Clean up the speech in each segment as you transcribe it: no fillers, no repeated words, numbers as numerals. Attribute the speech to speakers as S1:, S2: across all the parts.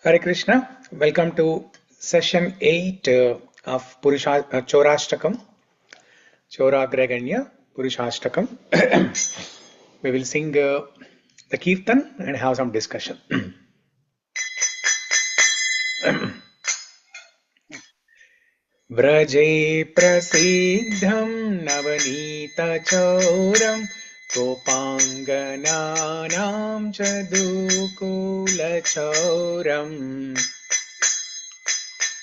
S1: Hare Krishna, welcome to session 8 of Chorāṣṭakam, Cauragraganya Puruṣāṣṭakam. We will sing the Kirtan and have some discussion. Vraje prasiddham navanita chauram gopangananam chadukula chauram.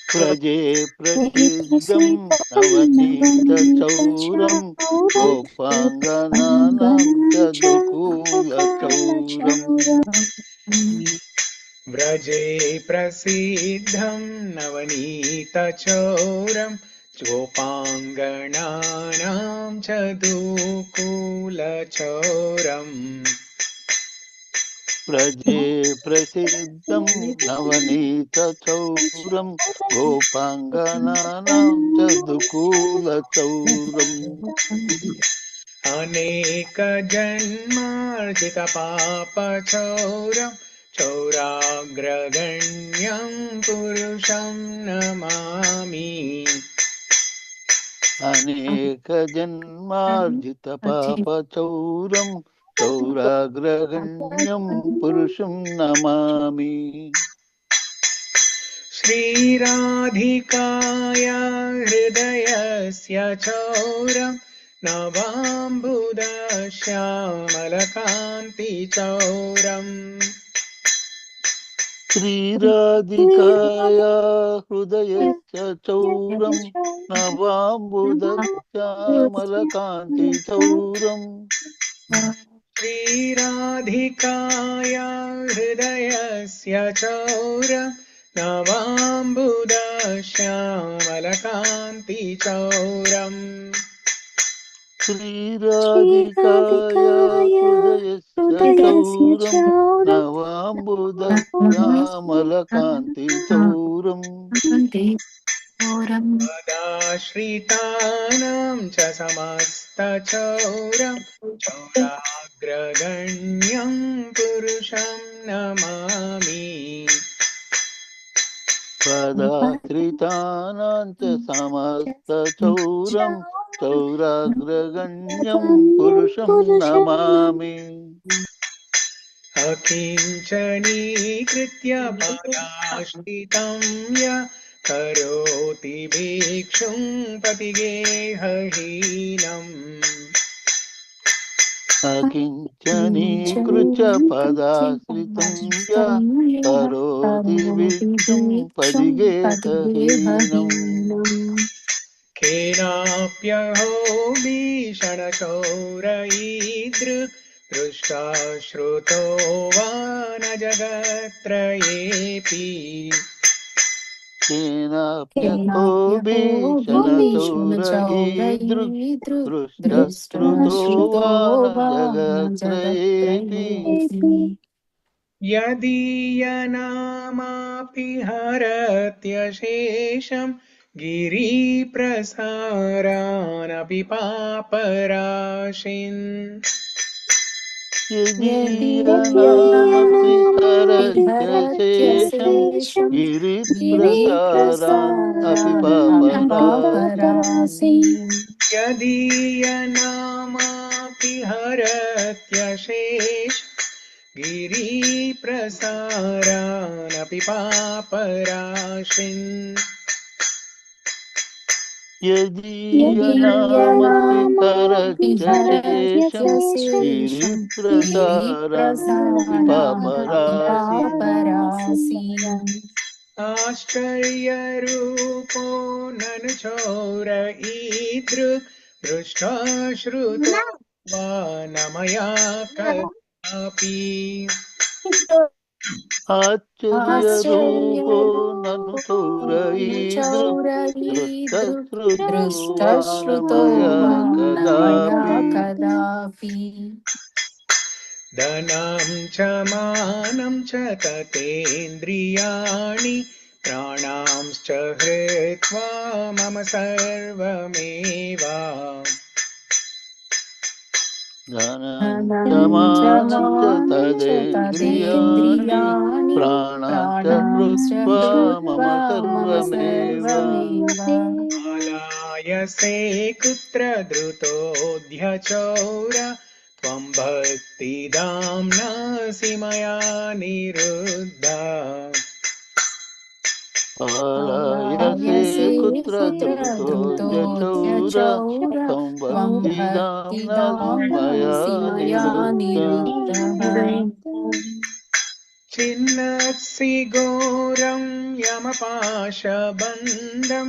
S2: Praje prasiddham navanita chauram gopangananam chadukula chauram.
S1: Vraje prasiddham navanita chauram gopangananam chadukula chauram.
S2: Praje prasiddham navanita chauram gopangananam chadukula chauram.
S1: Aneka janmarjita papa chauram Cauragraganyam Puruṣam namami.
S2: Aneka janmarjita papa chauram Cauragraganyam Puruṣam namami.
S1: Shri Radhikaya hridayasya chauram Navambuda Śyāma-sundara chauram.
S2: Sri Radhikaya Hrudayasya Chauram Navambudasya Malakanti Chauram.
S1: Sri Radhikaya hridayasya chauram Navambuda Śyāma-sundara chauram.
S2: Sri Radhikaya Hrudayasya Chauram Navambudasya Malakanti Chauram.
S1: Padāśritānaṁ ca samasta chauram Cauragraganyam Puruṣam namami.
S2: Padāśritānaṁ ca samasta chauram Cauragraganyam Puruṣam namami.
S1: Akincanīkritya padāśritam ya karoti bhikṣum patigehahinam.
S2: Akincanīkritya padāśritam ya karoti bhikṣum patigehahinam.
S1: Kenāpyaho bhīṣaṇachoraidruk drushtā śruto vā na jagatrayepi.
S2: Kenāpyaho bhīṣaṇachoraidruk drushtā śruto vā na jagatrayepi.
S1: Yadīyanāmāpi haratyashesham giriprasārānapi pāparāṣin.
S2: Yadīyanāmapि haratyashesham giriprasārānapi pāparāṣin.
S1: Yadīyanāmāpi haratyashesham giriprasārānapi pāparāṣin.
S2: Yadīyanāmapि haratyashesham giriprasārānapi pāparāṣin.
S1: Āścarya-rūpo nanu chora-idruk drushtā śruto vā na maya kadapi.
S2: Āccarya-rūpo nanu chora-idruk drushtā-śruto vā na maya kadapi.
S1: Dhanam ca manam ca tatendriyāni pranamscha hritva mama sarvameva.
S2: धनञ्जमानं च
S3: तदेन्द्रियाणि
S2: तदेन्द्रियाणि
S3: प्राणाञ्च
S2: प्राणांश्च
S3: कृत्वा मम
S2: कृत्वा मम
S3: सर्वमेव
S2: सर्वमेव
S1: आलायसे कुत्र धृतोऽध्यचौर त्वं भक्तिदाम्नासि मया निरुद्धा
S3: आलायसे
S2: आलायसे
S3: कुत्र
S2: कुत्र
S3: धृतोऽध्यचौर
S2: धृतोऽध्यचौर
S3: त्वं
S2: त्वं
S3: भक्तिदाम्नासि मया
S2: भक्तिदाम्नासि मया
S3: निरुद्ध
S2: निरुद्धः
S1: छिन्नत्सि घोरं यमपाशबन्धं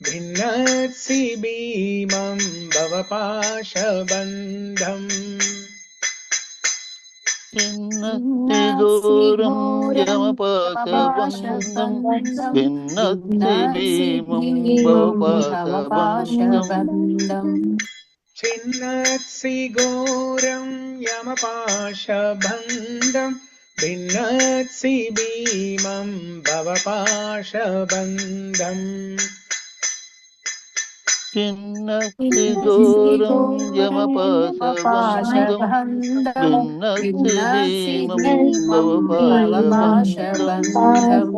S1: भिन्नत्सि भीमं भवपाशबन्धम्
S3: छिन्नत्ति
S2: भिन्नस्सि
S3: घोरं
S2: घोरं
S3: यमपाशबन्धं
S2: भवपाशबन्धं
S3: भिन्नत्ति
S2: भिन्नस्सि
S3: भीमं
S2: भीमं
S3: भवपाशबन्धम्
S2: भवपाशबन्धम्
S1: छिन्नत्सि घोरं यमपाशबन्धं भिन्नत्सि भीमं भवपाशबन्धम्
S3: छिन्नत्ति
S2: भिन्नस्सि
S3: घोरं
S2: घोरं
S3: यमपाशबन्धं
S2: यमपाशबन्धं
S3: भिन्नत्ति
S2: भिन्नस्सि
S3: भीमं
S2: भीमं
S3: भवपाशबन्धम्
S2: भवपाशबन्धम्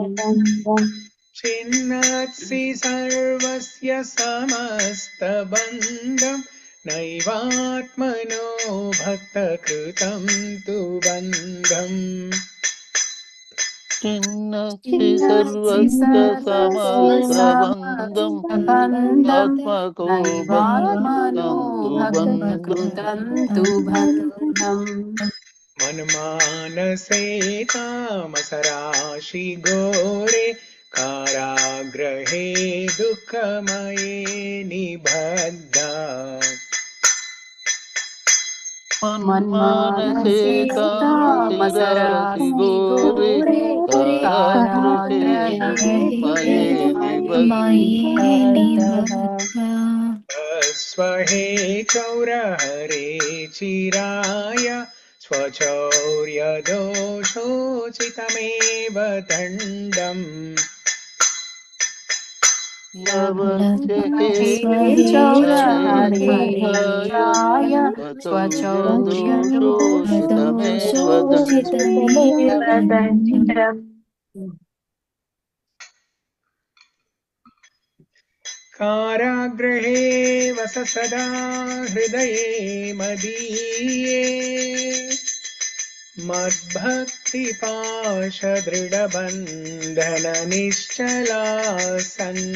S1: छिन्नत्सि सर्वस्य समस्तबन्धं नैवात्मनो भक्तकृतं तु बन्धम्
S3: छिन्नत्ति
S2: छिन्नस्सि
S3: सर्वस्य
S2: सर्वस्य
S3: समस्तबन्धं
S2: समस्तबन्धं
S3: आत्मको
S2: नैवात्मनो
S3: बन्धं तु बन्धुम्
S2: भक्तकृतं तु बन्धम्
S1: मन्मानसे तामसराशि घोरे काराग्रहे दुःखमये निबद्धा
S3: मन्मानसे
S2: मन्मानसे
S3: तामसिरासि
S2: तामसरासि
S3: घोरे
S2: घोरे
S3: कारागृहे
S2: काराग्रहे
S3: दुःखमये
S2: निबद्धः
S1: स्वहे चौरहरे चिराय स्वचौर्यदोषोचितमेव दण्डम्
S3: नवस्य हे
S2: स्वहे
S3: हरे
S2: चौरहरे
S3: चिराय
S2: चिराय
S3: स्वचौर्यदोषोषितमेव दण्डम्
S2: स्वचौर्यदोषोचितमेव दण्डम्
S1: कारागृहे वस सदा हृदये मदीये मद्भक्तिपाशदृढबन्धननिश्चलासन्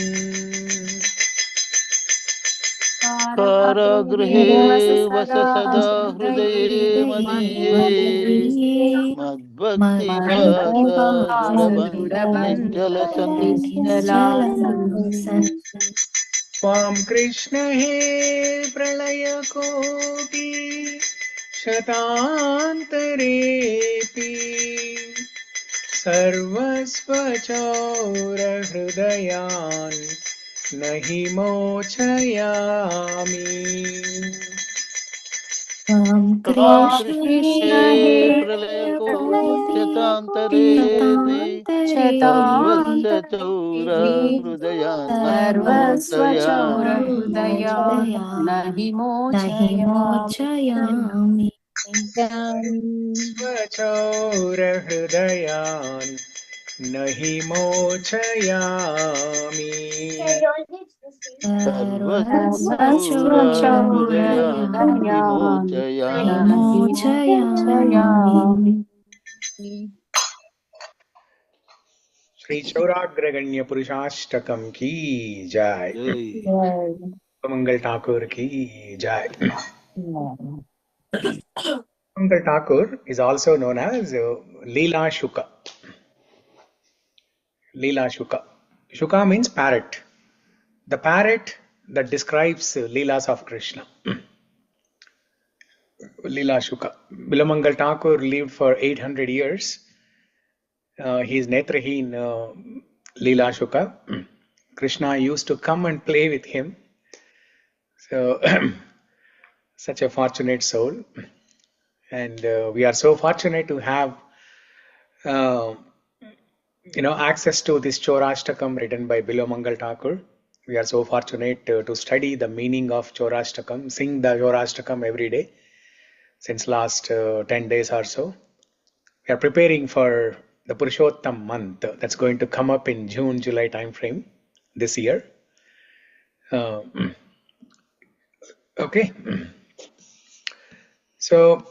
S3: कारागृहे
S2: कारागृहे वस
S3: वस
S2: सदा
S3: सदा हृदये
S2: हृदये
S3: मदीये
S2: मदीये
S3: मद्भक्तिपाशदृढबन्धनिश्चलसन्
S2: मद्भक्तिपाशदृढबन्धनिश्चलासन्
S1: त्वां कृष्ण हे प्रलयकोटि शतान्तरेऽपि सर्वस्वचौरहृदयान् न हि मोचयामि
S2: त्वां
S3: त्वां
S2: कृष्ण
S3: कृष्णे
S2: हे
S3: प्रलयकोट्यतान्तरेऽपि सर्वस्य
S2: शतान्तरेऽपि
S3: चौरहृदयान् न हि मोचयामि
S2: सर्वस्वचौरहृदयान् न हि मोचयामि
S1: स्वचौरहृदयान् न हि मोचयामि
S3: सर्वस्वचौरहृदयान्
S2: सर्वस्वचौरहृदयान् न हि
S3: विमोचयामि
S2: मोचयामि
S1: श्री चौराग्रगण्य पुरुषाष्टकम की जय।
S3: जय
S1: मंगल ठाकुर की जय। Mangal Thakur is also known as Leela Shuka. Leela Shuka. Shuka means parrot. The parrot that describes Leelas of Krishna. Leela Shuka. Bilamangal Thakur lived for 800 years. He is Netrahin Leela Shuka. Krishna used to come and play with him. So, such a fortunate soul. And we are so fortunate to have access to this Chorāṣṭakam written by Bilamangal Thakur. We are so fortunate to study the meaning of Chorāṣṭakam, sing the Chorāṣṭakam every day. since last 10 days or so. We are preparing for the Purushottam month that's going to come up in June, July time frame this year. Okay. So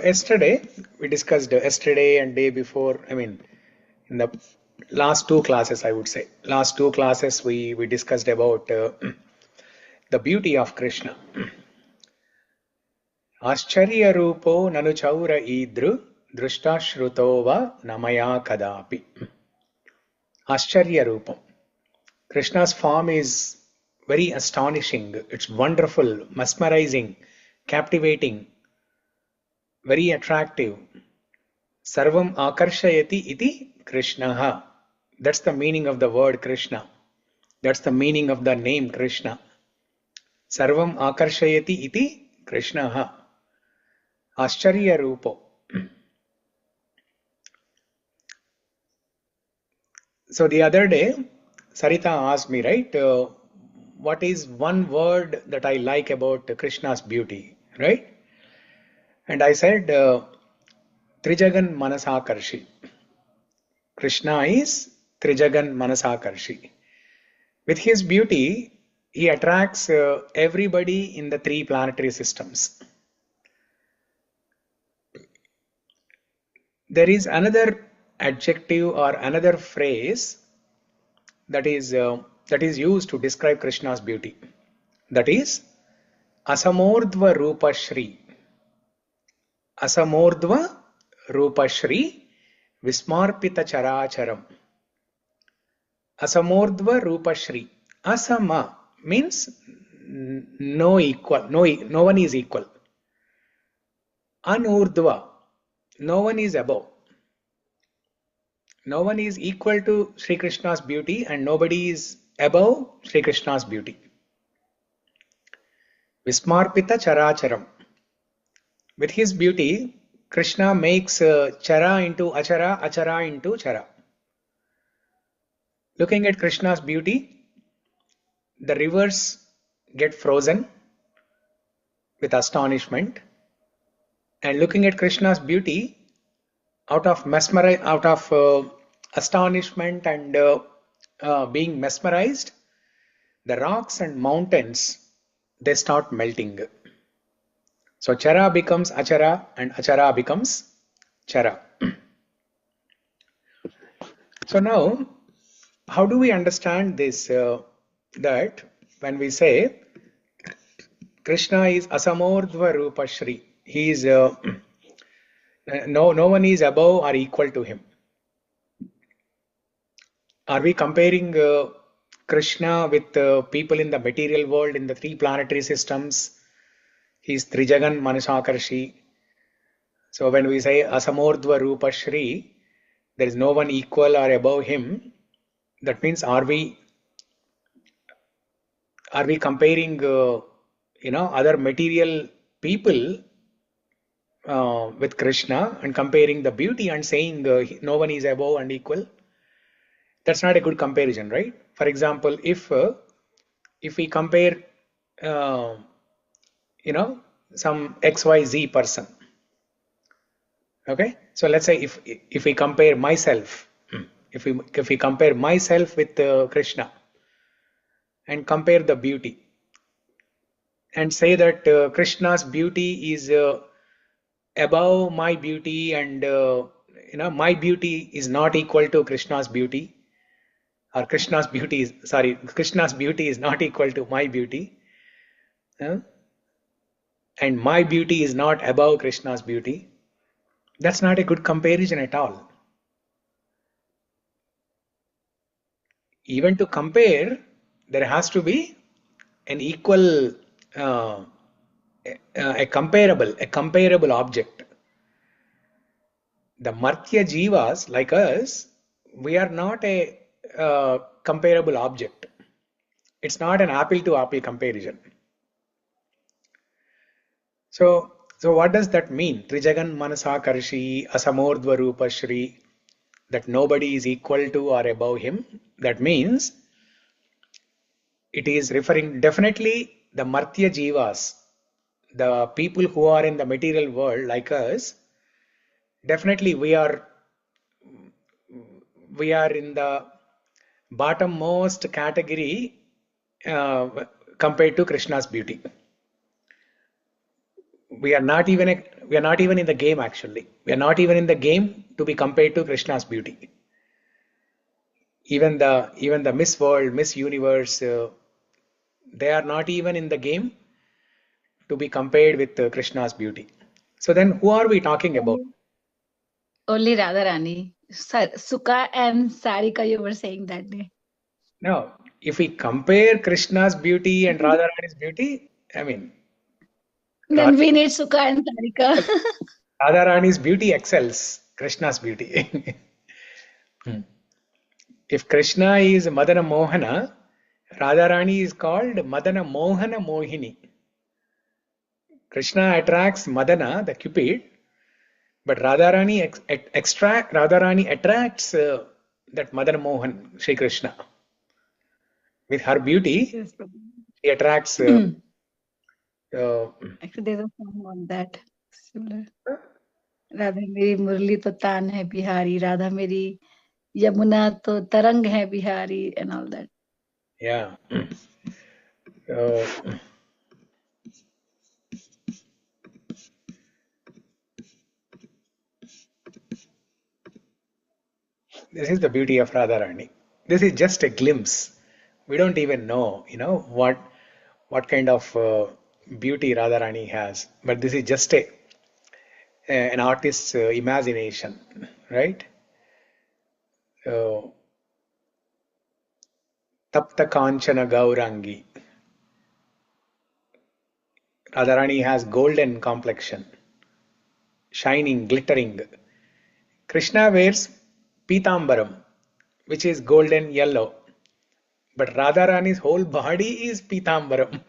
S1: yesterday we discussed, yesterday and day before, in the last two classes, I would say, last two classes we discussed about the beauty of Krishna. Ascharya Rupo Nanu Chaura Idru Drushta Shrutova Namaya Kadapi. Ascharya Rupa. Krishna's form is very astonishing. It's wonderful, mesmerizing, captivating, very attractive. Sarvam akarshayati iti Krishnaha. That's the meaning of the word Krishna. That's the meaning of the name Krishna. Sarvam akarshayati iti Krishnaha. Ascharya Rupa. So the other day, Sarita asked me, right, what is one word that I like about Krishna's beauty, right? And I said, Trijagan Manasakarshi. Krishna is Trijagan Manasakarshi. With his beauty, he attracts everybody in the three planetary systems. There is another adjective or another phrase that is used to describe Krishna's beauty. That is Asamordva Rupa Shri. Asamordva Rupa Shri Vismarpita Characharam. Asamordva Rupa Shri. Asama means no equal, no one is equal. Anurdva, no one is above. No one is equal to Sri Krishna's beauty and nobody is above Sri Krishna's beauty. Vismarpita Characharam. With his beauty, Krishna makes Chara into Achara, Achara into Chara. Looking at Krishna's beauty, the rivers get frozen with astonishment. And looking at Krishna's beauty, out of astonishment and being mesmerized, the rocks and mountains, they start melting. So Chara becomes Achara and Achara becomes Chara. So now, how do we understand this? That when we say Krishna is Asamordva Rupa Shri, he is no one is above or equal to him. Are we comparing Krishna with people in the material world, in the three planetary systems? He is Trijagan Manasakarshi. So when we say Asamordva Rupa Shri, there is no one equal or above him. That means are we comparing other material people with Krishna and comparing the beauty and saying no one is above and equal? That's not a good comparison, right? For example, if we compare some XYZ person, okay, so let's say if we compare myself, if we compare myself with Krishna and compare the beauty and say that Krishna's beauty is above my beauty and my beauty is not equal to Krishna's beauty, or Krishna's beauty is not equal to my beauty, and my beauty is not above Krishna's beauty. That's not a good comparison at all. Even to compare, there has to be an equal, a comparable object. The Martya Jivas, like us, we are not a comparable object. It's not an apple to apple comparison. So what does that mean? Trijagan Manasakarshi, Asamordva Rupa Shri. that nobody is equal to or above him. That means it is referring definitely the Martya Jivas, the people who are in the material world like us. Definitely we are in the bottommost category compared to Krishna's beauty. We are not even in the game actually. We are not even in the game to be compared to Krishna's beauty. Even the Miss World, Miss Universe, they are not even in the game to be compared with Krishna's beauty. So then who are we talking about?
S2: Only Radharani. Sukha and Sarika, you were saying that day.
S1: Now, if we compare Krishna's beauty and Radharani's beauty, I mean,
S2: Then we need Sukha and Sarika.
S1: Radharani's beauty excels Krishna's beauty. If Krishna is Madana Mohana, Radharani is called Madana Mohana Mohini. Krishna attracts Madana, the Cupid, but Radharani attracts that Madana Mohan, Sri Krishna. With her beauty, she attracts.
S2: Actually, there's a song on that. Similar. Radha meri murli to taan hai bihari, Radha meri Yamuna to tarang hai bihari, and all that.
S1: Yeah. This is the beauty of Radharani. This is just a glimpse. We don't even know, what kind of beauty Radharani has. But this is just an artist's imagination, right? Tapta Kanchana Gaurangi. Radharani has golden complexion, shining, glittering. Krishna wears Pitambaram, which is golden yellow. But Radharani's whole body is Pitambaram.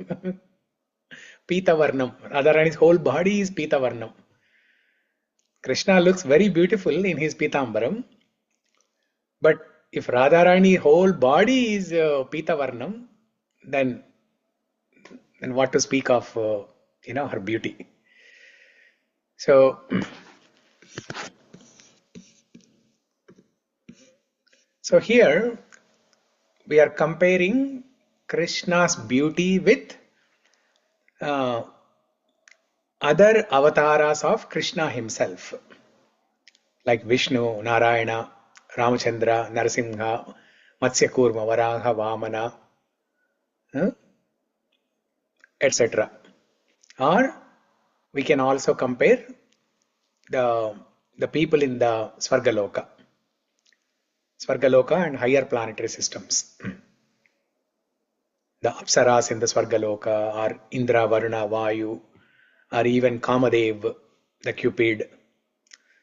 S1: Pitavarnam. Radharani's whole body is Pitavarnam. Krishna looks very beautiful in his Pitambaram. But if Radharani's whole body is Pitavarnam, then what to speak of her beauty. So here we are comparing Krishna's beauty with other avatars of Krishna himself, like Vishnu, Narayana, Ramachandra, Narasimha, Matsyakurma, Varaha, Vamana, etc. Or we can also compare the people in the Svargaloka and higher planetary systems. The Apsaras in the Svargaloka, or Indra, Varuna, Vayu, or even Kamadev, the Cupid.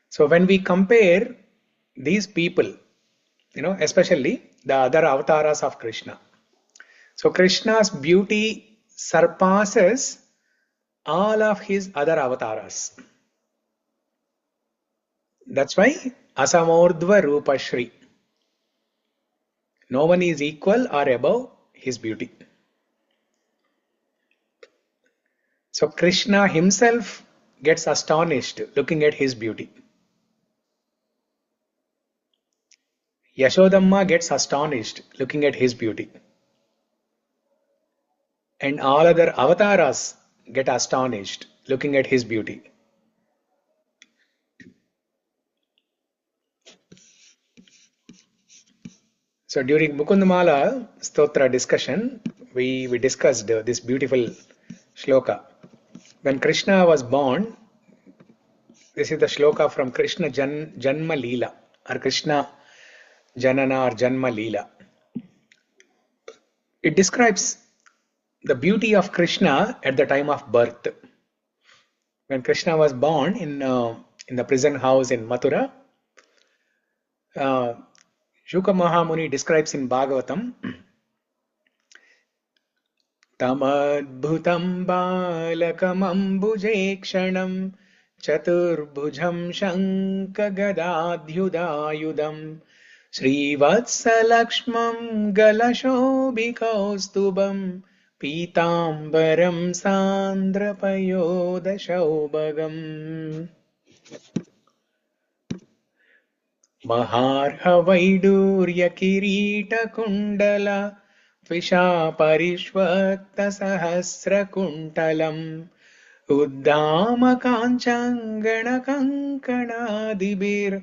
S1: So when we compare these people, especially the other avatars of Krishna. So Krishna's beauty surpasses all of his other avatars. That's why Asamordhva Rupa Shri. No one is equal or above his beauty. So Krishna himself gets astonished looking at his beauty. Yashodamma gets astonished looking at his beauty. And all other avatars get astonished looking at his beauty. So during Mukundamala Stotra discussion, we discussed this beautiful shloka. When Krishna was born, this is the shloka from Krishna Janma Leela, or Krishna Janana or Janma Leela. It describes the beauty of Krishna at the time of birth. When Krishna was born in the prison house in Mathura, Shuka Mahamuni describes in Bhagavatam, Tamadbhutam balakamambuje kshanam Chaturbhujam Shankagadadyudayudam Srivatsalakshmam Galashobhikaustubam Pitambaram Sandrapayodashaubhagam Maharha Vaidurya Kirita Kundala Tvisha Parishvakta Sahasra Kuntalam Uddama Kanchangana Kankanadibir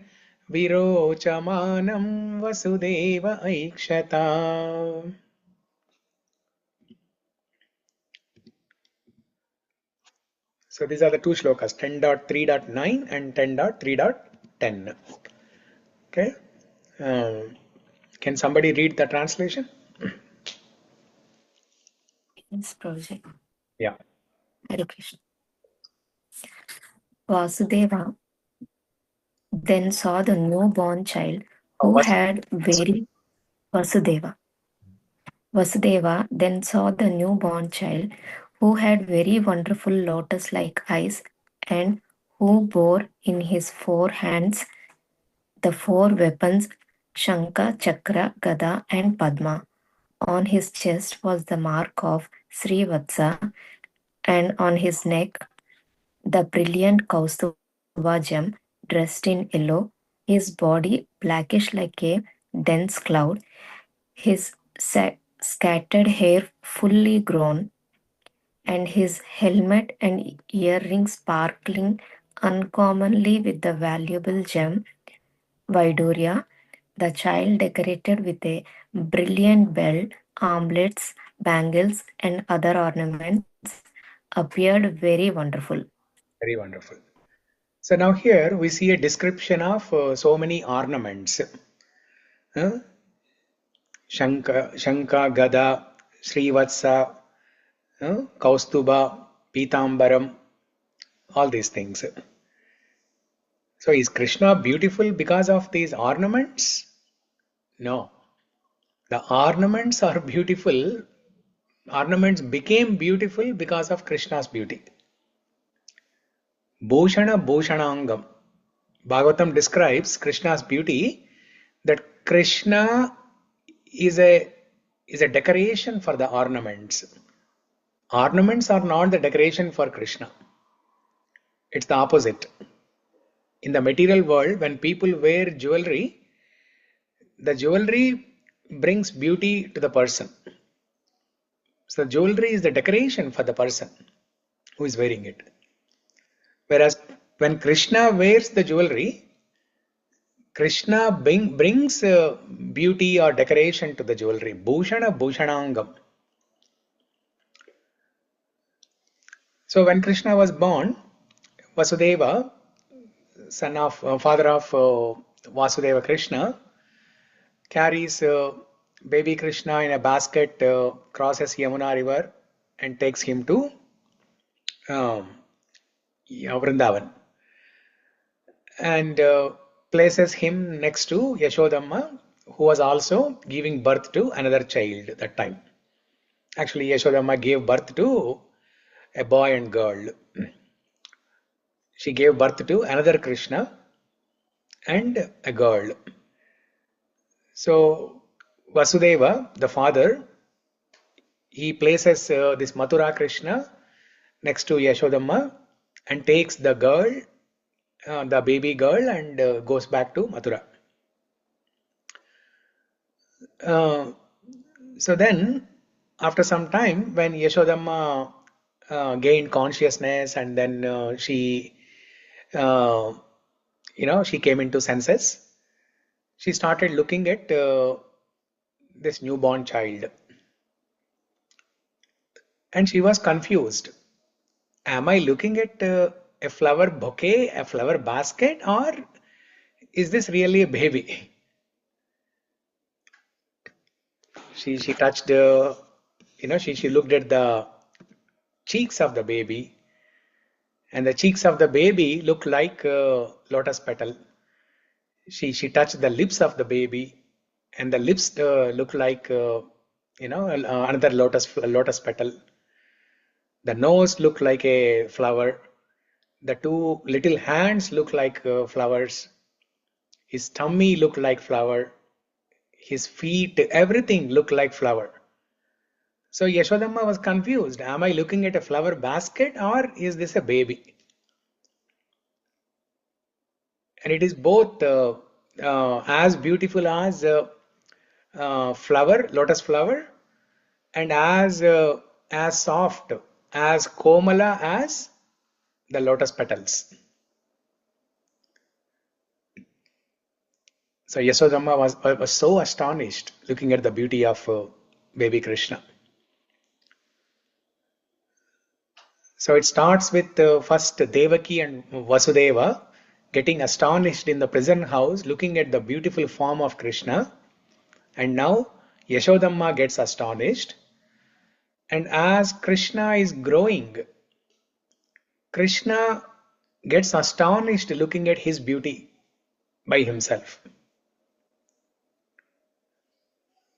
S1: Virochamanam Vasudeva Aikshata. So these are the two shlokas, 10.3.9 and 10.3.10. Okay. Can somebody read the translation?
S4: Yes, project.
S1: Yeah.
S4: Hare Krishna. Vasudeva then saw the newborn child who had very Vasudeva. Vasudeva then saw the newborn child who had very wonderful lotus-like eyes and who bore in his 4 hands the 4 weapons Shankha, Chakra, Gada and Padma. On his chest was the mark of Sri Vatsa, and on his neck the brilliant Kaustuva gem dressed in yellow, his body blackish like a dense cloud, his scattered hair fully grown, and his helmet and earrings sparkling uncommonly with the valuable gem Vaidurya, the child decorated with a brilliant belt, armlets, bangles, and other ornaments, appeared very wonderful.
S1: Very wonderful. So now here we see a description of so many ornaments. Shankha, Gada, Srivatsa, Kaustuba, Pitambaram, all these things. So is Krishna beautiful because of these ornaments? No. The ornaments are beautiful. Ornaments became beautiful because of Krishna's beauty. Bhushana Bhushanangam. Bhagavatam describes Krishna's beauty, that Krishna is a decoration for the ornaments. Ornaments are not the decoration for Krishna. It's the opposite. In the material world, when people wear jewelry, the jewelry brings beauty to the person. So jewelry is the decoration for the person who is wearing it. Whereas when Krishna wears the jewelry, Krishna brings beauty or decoration to the jewelry. Bhushana Bhushanangam. So when Krishna was born, Vasudeva, father of Vasudeva Krishna, carries baby Krishna in a basket, crosses Yamuna river and takes him to Vrindavan, and places him next to Yashodamma, who was also giving birth to another child at that time. Actually, Yashodamma gave birth to a boy and girl. She gave birth to another Krishna and a girl. So Vasudeva, the father, he places this Mathura Krishna next to Yashodamma and takes the girl, the baby girl, and goes back to Mathura. So then, after some time, when Yashodamma gained consciousness, and then she came into senses, she started looking at this newborn child, and she was confused. Am I looking at a flower bouquet, a flower basket, or is this really a baby? She touched, she looked at the cheeks of the baby, and the cheeks of the baby looked like lotus petal. She touched the lips of the baby, and the lips looked like another lotus petal. The nose looked like a flower. The two little hands look like flowers. His tummy looked like flower. His feet, everything looked like flower. So Yashodamma was confused. Am I looking at a flower basket or is this a baby? And it is both as beautiful as flower, lotus flower, and as soft, as komala as the lotus petals. So Yashodamma was so astonished looking at the beauty of baby Krishna. So it starts with first Devaki and Vasudeva getting astonished in the prison house looking at the beautiful form of Krishna. And now Yashodamma gets astonished. And as Krishna is growing, Krishna gets astonished looking at his beauty by himself.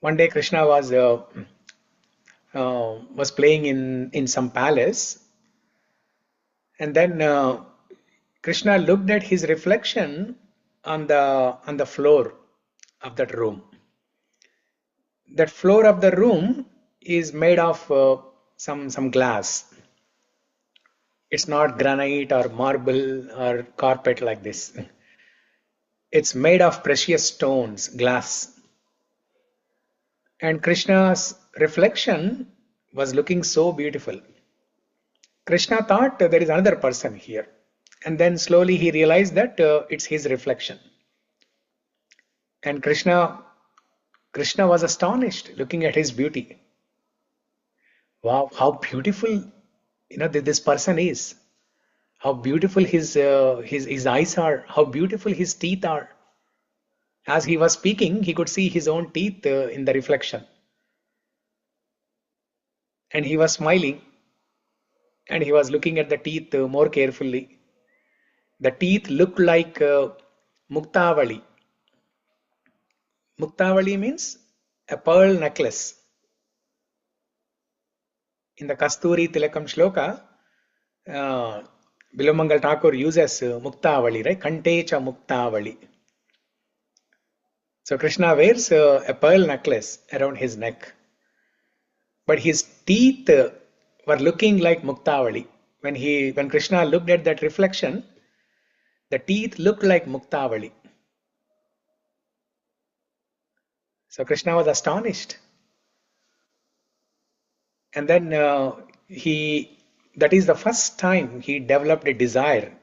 S1: One day Krishna was playing in some palace, and then Krishna looked at his reflection on the floor of that room. That floor of the room is made of some glass. It's not granite or marble or carpet like this. It's made of precious stones, glass. And Krishna's reflection was looking so beautiful. Krishna thought there is another person here. And then slowly he realized that it's his reflection. And Krishna was astonished looking at his beauty. Wow, how beautiful this person is. How beautiful his eyes are. How beautiful his teeth are. As he was speaking, he could see his own teeth in the reflection. And he was smiling. And he was looking at the teeth more carefully. The teeth looked like Muktavali. Muktavali means a pearl necklace. In the Kasturi Tilakam Shloka, Bilamangal Thakur uses Muktavali, right? Kantecha Muktavali. So Krishna wears a pearl necklace around his neck. But his teeth were looking like Muktavali. When Krishna looked at that reflection, the teeth looked like Muktavali. So Krishna was astonished. And then that is the first time he developed a desire,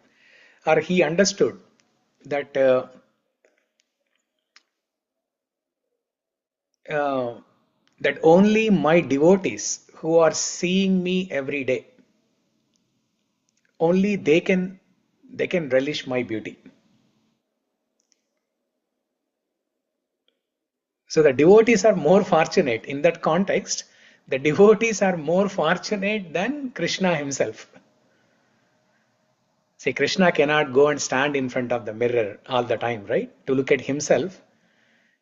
S1: or he understood that that only my devotees who are seeing me every day, only they can relish my beauty. So the devotees are more fortunate in that context. The devotees are more fortunate than Krishna himself. See, Krishna cannot go and stand in front of the mirror all the time, right? To look at himself.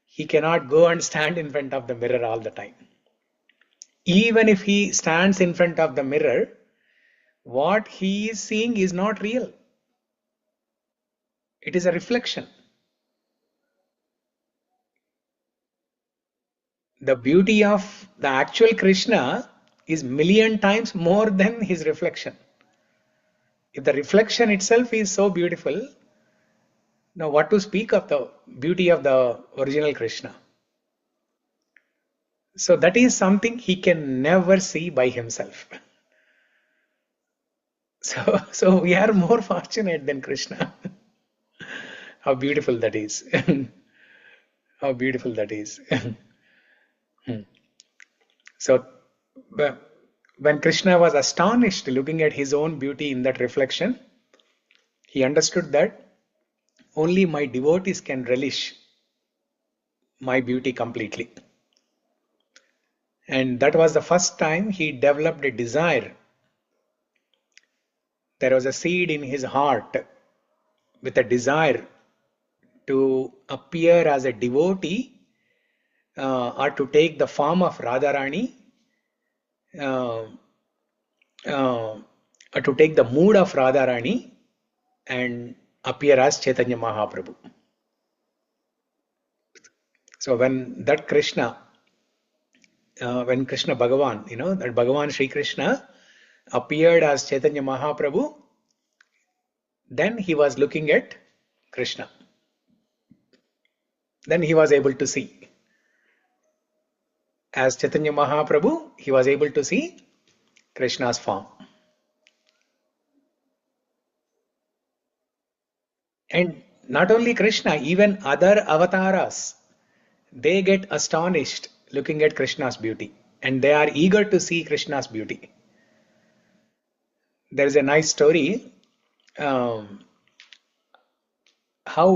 S1: He cannot go and stand in front of the mirror all the time. Even if he stands in front of the mirror, what he is seeing is not real. It is a reflection. The beauty of the actual Krishna is million times more than his reflection. If the reflection itself is so beautiful, now what to speak of the beauty of the original Krishna? So that is something he can never see by himself. So we are more fortunate than Krishna. How beautiful that is. How beautiful that is. So when Krishna was astonished looking at his own beauty in that reflection, he understood that only my devotees can relish my beauty completely. And that was the first time he developed a desire. There was a seed in his heart with a desire to appear as a devotee or to take the form of Radharani, or to take the mood of Radharani and appear as Chaitanya Mahaprabhu. So when that Krishna, when Krishna Bhagavan, that Bhagavan Sri Krishna appeared as Chaitanya Mahaprabhu, then he was looking at Krishna. Then he was able to see. As Chaitanya Mahaprabhu, he was able to see Krishna's form. And not only Krishna, even other avatars, they get astonished looking at Krishna's beauty. And they are eager to see Krishna's beauty. There is a nice story how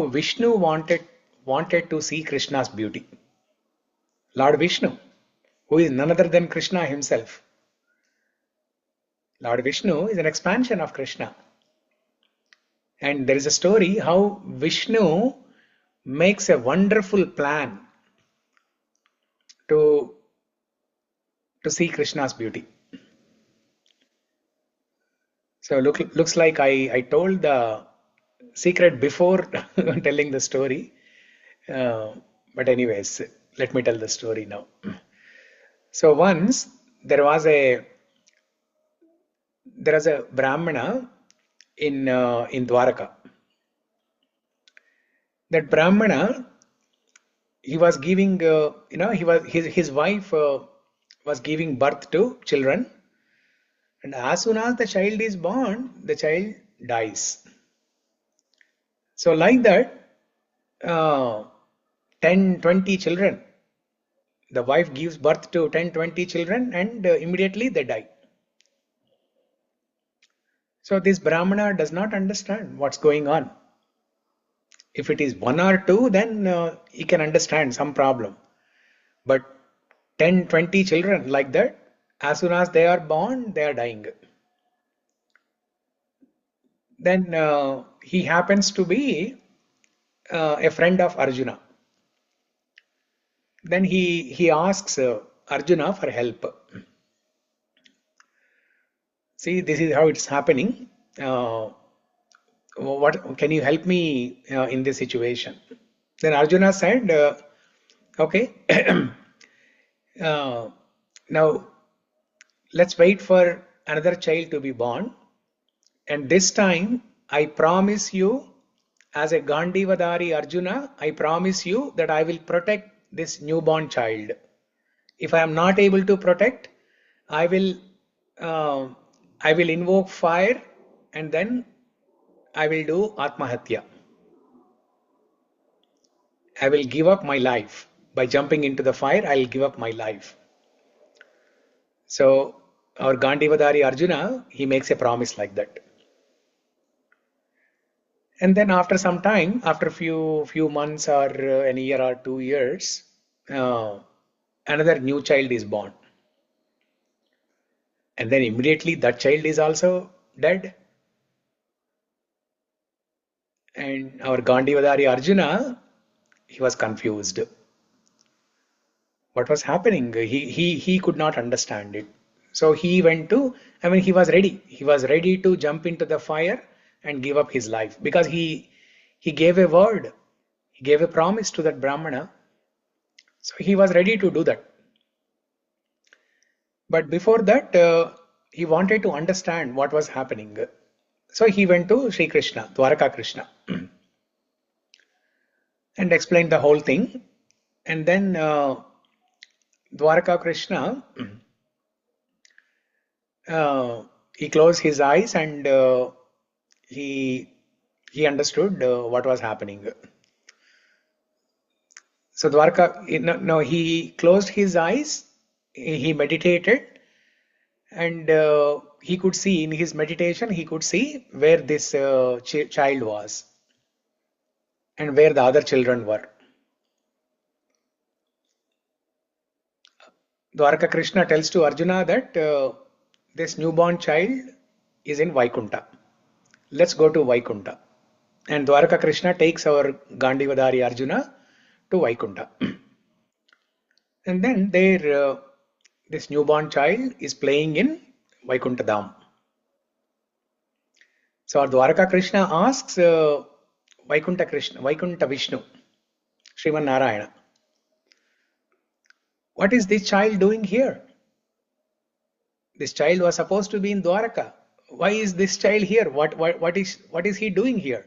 S1: Vishnu wanted to see Krishna's beauty. Lord Vishnu, who is none other than Krishna himself. Lord Vishnu is an expansion of Krishna. And there is a story how Vishnu makes a wonderful plan to see Krishna's beauty. So looks like I told the secret before telling the story. But anyways, let me tell the story now. So once there was a Brahmana in Dwaraka. That Brahmana, he was giving, his wife was giving birth to children, and as soon as the child is born, the child dies. So like that, 10-20 children. The wife gives birth to 10-20 children, and immediately they die. So this Brahmana does not understand what's going on. If it is 1 or 2, then he can understand some problem. But 10-20 children like that, as soon as they are born, they are dying. Then he happens to be a friend of Arjuna. Then he asks Arjuna for help. See, this is how it's happening. What can you help me in this situation? Then Arjuna said, okay, now let's wait for another child to be born, and this time I promise you, as a Gandhivadari Arjuna, I promise you that I will protect this newborn child. If I am not able to protect, I will invoke fire, and then I will do Atmahatya. I will give up my life. By jumping into the fire, I will give up my life. So our Gandhivadari Arjuna, he makes a promise like that. And then after some time, after few months or an year or 2 years, another new child is born. And then immediately that child is also dead. And our Gandhivadari Arjuna, he was confused. What was happening? He could not understand it. So he went to, he was ready. He was ready to jump into the fire and give up his life, because he gave a word. He gave a promise to that Brahmana. So he was ready to do that. But before that, he wanted to understand what was happening. So he went to Sri Krishna, Dwaraka Krishna, and explained the whole thing. And then Dwaraka Krishna, he closed his eyes, and he understood what was happening. So Dwaraka, he closed his eyes, he meditated, and he could see, in his meditation, he could see where this child was and where the other children were. Dwaraka Krishna tells to Arjuna that this newborn child is in Vaikunta. Let's go to Vaikunta. And Dwaraka Krishna takes our Gandhivadari Arjuna to Vaikunta. And then there, this newborn child is playing in Vaikunta Dham. So our Dwaraka Krishna asks Vaikuntha Vishnu, Sriman Narayana, what is this child doing here? This child was supposed to be in Dwaraka. Why is this child here? What is he doing here?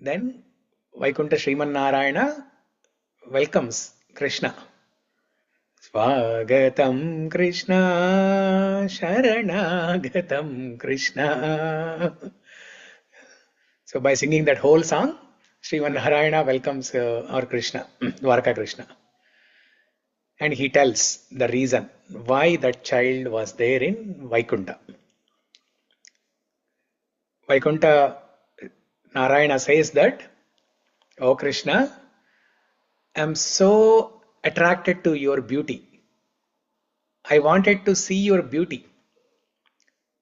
S1: Then Vaikuntha Sriman Narayana welcomes Krishna. Swagatam Krishna, Sharanagatam Krishna. So by singing that whole song, Sriman Narayana welcomes our Krishna, Dwaraka Krishna. And he tells the reason why that child was there in Vaikuntha. Vaikuntha Narayana says that, "Oh Krishna, I am so attracted to your beauty. I wanted to see your beauty.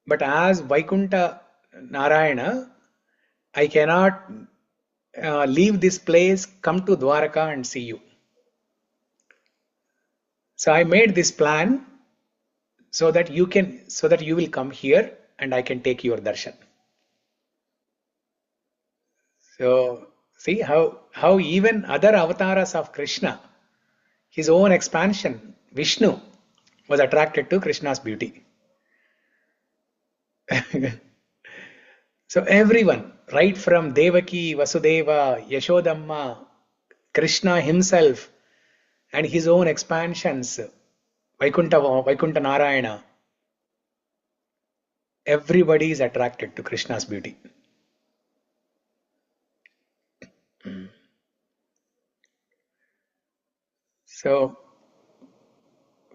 S1: But as Vaikuntha Narayana, I cannot leave this place, come to Dwaraka and see you. So I made this plan so that you will come here and I can take your darshan." So see how even other avatars of Krishna, his own expansion, Vishnu, was attracted to Krishna's beauty. So everyone, right from Devaki, Vasudeva, Yashodamma, Krishna himself, and his own expansions, Vaikuntha Narayana, everybody is attracted to Krishna's beauty. So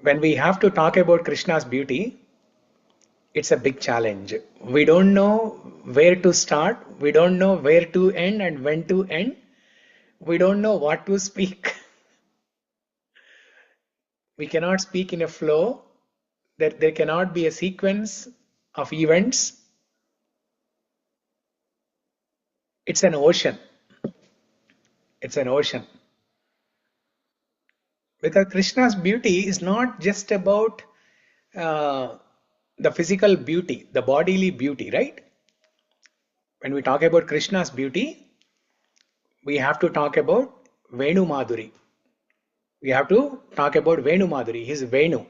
S1: when we have to talk about Krishna's beauty, it's a big challenge. We don't know where to start, we don't know where to end and when to end, we don't know what to speak. We cannot speak in a flow, that there cannot be a sequence of events. It's an ocean. It's an ocean. Because Krishna's beauty is not just about the physical beauty, the bodily beauty, right? When we talk about Krishna's beauty, we have to talk about Venu Mādhuri. We have to talk about Venu Mādhuri, his Venu.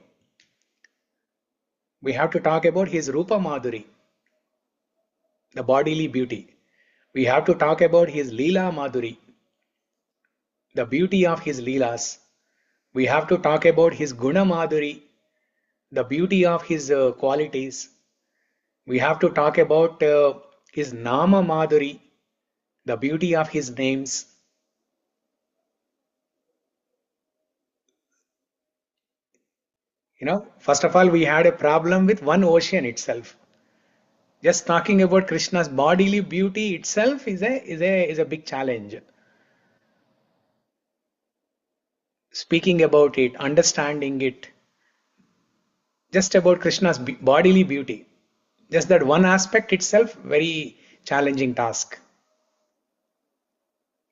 S1: We have to talk about his Rupa Mādhuri, the bodily beauty. We have to talk about his Leela Mādhuri, the beauty of his Leelas. We have to talk about his Guna Mādhuri, the beauty of his qualities. We have to talk about his Nama Mādhuri, the beauty of his names. First of all, we had a problem with one ocean itself. Just talking about Krishna's bodily beauty itself is a big challenge. Speaking about it, understanding it, just about Krishna's bodily beauty, just that one aspect itself, very challenging task.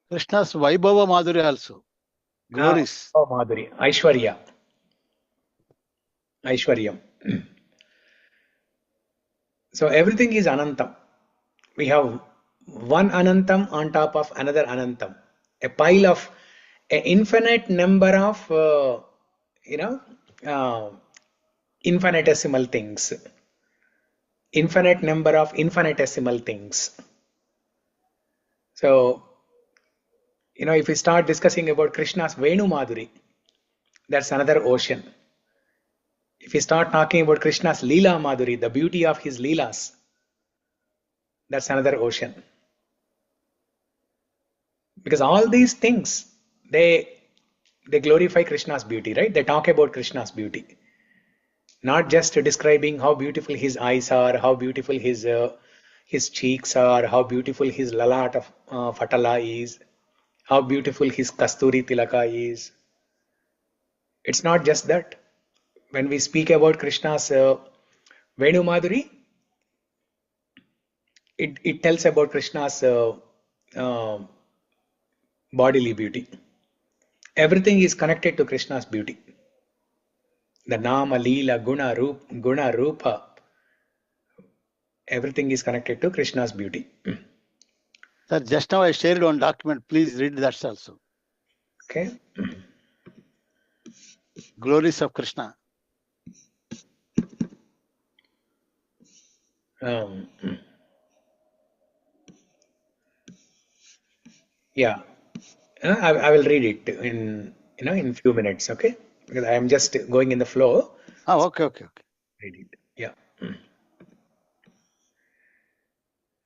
S3: Krishna's Vaibhava Mādhuri also. Glories.
S1: Oh, Mādhuri. Aishwaryam. So everything is Anantam. We have one Anantam on top of another Anantam. A pile of an infinite number of, infinitesimal things. Infinite number of infinitesimal things. So, if we start discussing about Krishna's Venu Mādhuri, that's another ocean. If we start talking about Krishna's Leela Mādhuri, the beauty of his Leelas, that's another ocean. Because all these things, they glorify Krishna's beauty, right? They talk about Krishna's beauty. Not just describing how beautiful his eyes are, how beautiful his cheeks are, how beautiful his lalat of fatala is, how beautiful his kasturi tilaka is. It's not just that. When we speak about Krishna's Venu Mādhuri, it tells about Krishna's bodily beauty. Everything is connected to Krishna's beauty. The Nama, Leela, Guna, Rupa. everything is connected to Krishna's beauty.
S3: Sir, just now I shared one document. Please read that also.
S1: Okay.
S3: Glories of Krishna.
S1: Yeah, I will read it in few minutes. Okay, because I am just going in the flow.
S3: Oh, okay.
S1: Read it. Yeah.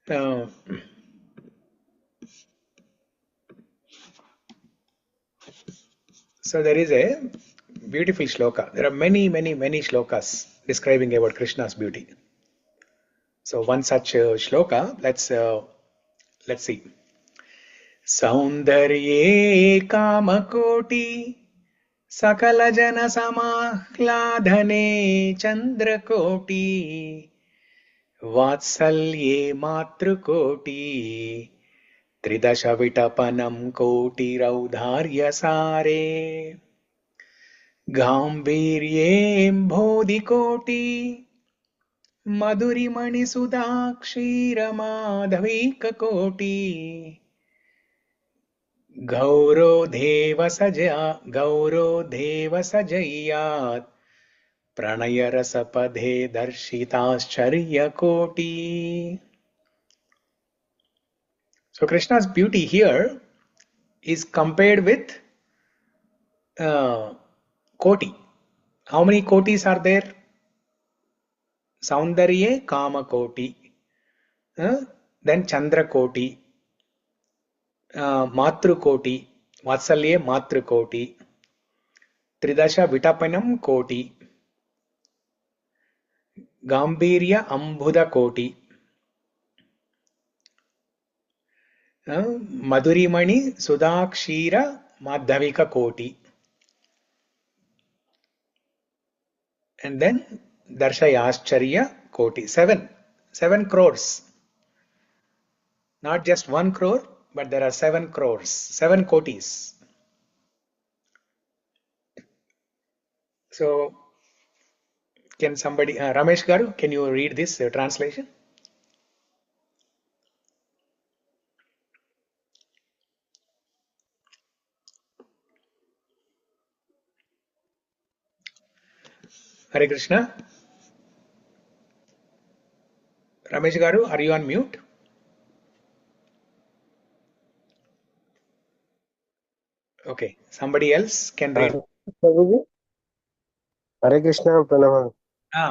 S1: Uh, so there is a beautiful shloka. There are many shlokas describing about Krishna's beauty. So one such shloka, let's see. Saundarye kamakoti sakala jana samahladhane chandrakoti vatsalye matrukoti tridasha vitapanam koti raudharya sare gambhiryem bodhikoti Mādhuri mani sudha kshira madhavika koti Gauro deva sajayat pranaya rasapadhe darshitascharya koti. So Krishna's beauty here is compared with koti. How many kotis are there? Saundarye kama koti. Then Chandra koti. Matrukoti, Vatsalye Matrukoti, Tridasha Vitapanam Koti, Gambhirya Ambudha Koti, Mādhuri mani Sudha Kshira Madhavika Koti, and then Darshayāscharya Koti. Seven crores. Not just 1 crore, but there are 7 crores, 7 kotis. So, can somebody, Ramesh Garu, can you read this translation? Hare Krishna. Ramesh Garu, are you on mute? Okay, somebody else can read.
S5: Prabhuji? Hare Krishna, Pranam.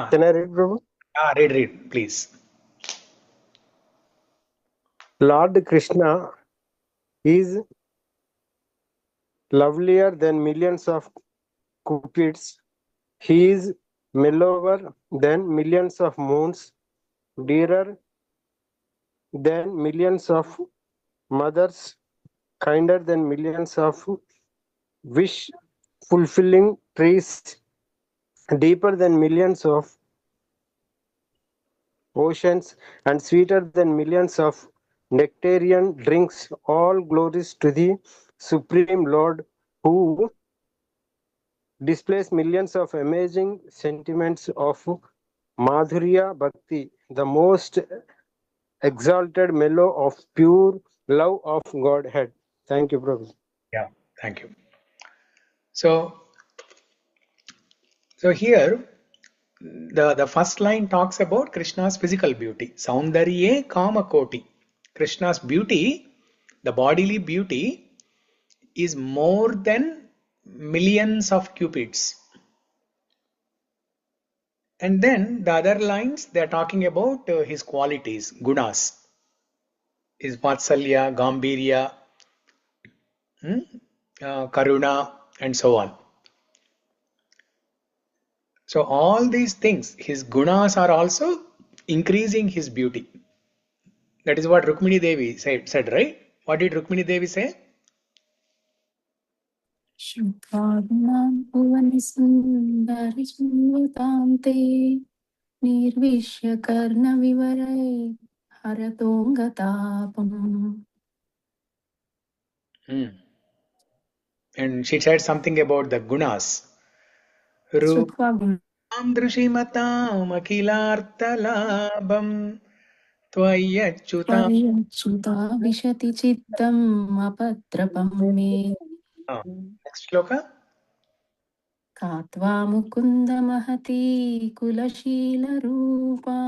S5: Can I read, Prabhu?
S1: Read, please.
S5: Lord Krishna is lovelier than millions of cupids. He is mellower than millions of moons, dearer than millions of mothers, kinder than millions of wish-fulfilling trees, deeper than millions of oceans, and sweeter than millions of nectarian drinks. All glories to the Supreme Lord, who displays millions of amazing sentiments of Mādhurya Bhakti, the most exalted mellow of pure love of Godhead. Thank you, Prabhu.
S1: Yeah, thank you. So here, the first line talks about Krishna's physical beauty. Saundarye kama koti. Krishna's beauty, the bodily beauty, is more than millions of cupids. And then the other lines, they are talking about his qualities, gunas, his vatsalya, gambhirya, karuna, and so on. So all these things, his gunas are also increasing his beauty. That is what Rukmini Devi said, right? What did Rukmini Devi say?
S4: Shubhagnam bhuvanisundari sunvatante nirvishya karna vivarai haratongatapam.
S1: And she said something about the gunas. Rupam drushimatam akilartalabam त्वय्यच्युता.
S6: त्वय्यच्युता विशति चित्तम् अपत्रपं मे
S1: Next shloka.
S6: कात्वा Mukund महती कुलशीलरूपा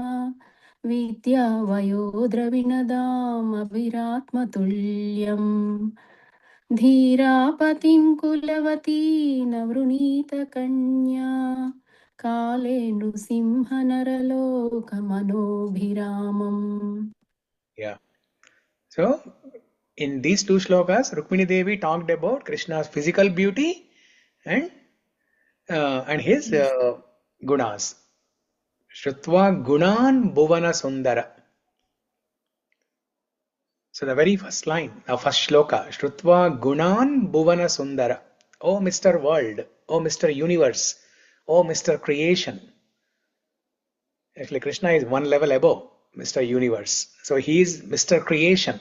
S6: विद्या वयोद्रविणदामभिरात्मतुल्यम् धीरापतिं कुलवती न वृणीत कन्या काले नृसिंहनरलोकमनोभिरामम्.
S1: Yeah. So, in these two shlokas, Rukmini Devi talked about Krishna's physical beauty and his gunas. Shrutva gunan bhuvana sundara. So the very first line, the first shloka, Shrutva gunan bhuvana sundara. Oh Mr. World, oh Mr. Universe, oh Mr. Creation. Actually, Krishna is one level above Mr. Universe. So he is Mr. Creation.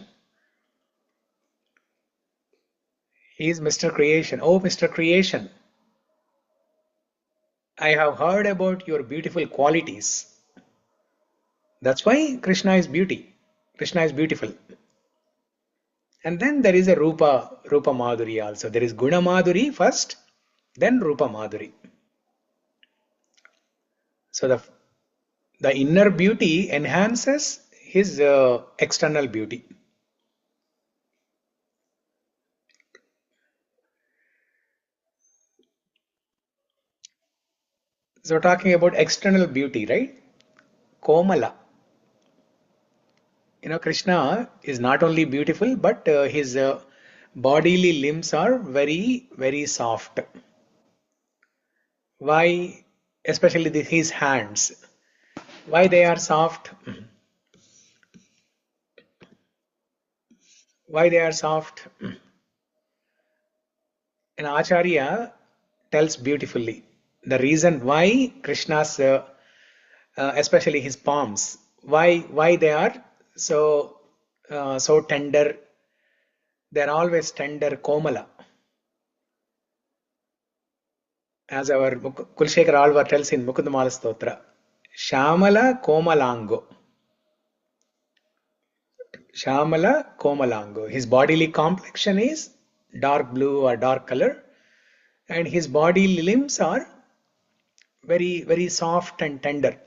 S1: He is Mr. Creation. Oh Mr. Creation. I have heard about your beautiful qualities. That's why Krishna is beauty. Krishna is beautiful. And then there is a Rupa Mādhuri also. There is Guna Mādhuri first, then Rupa Mādhuri. So the inner beauty enhances his external beauty. So talking about external beauty, right? Komala. Krishna is not only beautiful, but his bodily limbs are very, very soft. Why? Especially his hands. Why they are soft? Why they are soft? An Acharya tells beautifully the reason why Krishna's, especially his palms, why they are so tender. They are always tender, komala. As our Kulshekara Alvar tells in Mukundamala Stotra, Shyamala Komalango. Shyamala Komalango. His bodily complexion is dark blue or dark color, and his bodily limbs are very, very soft and tender.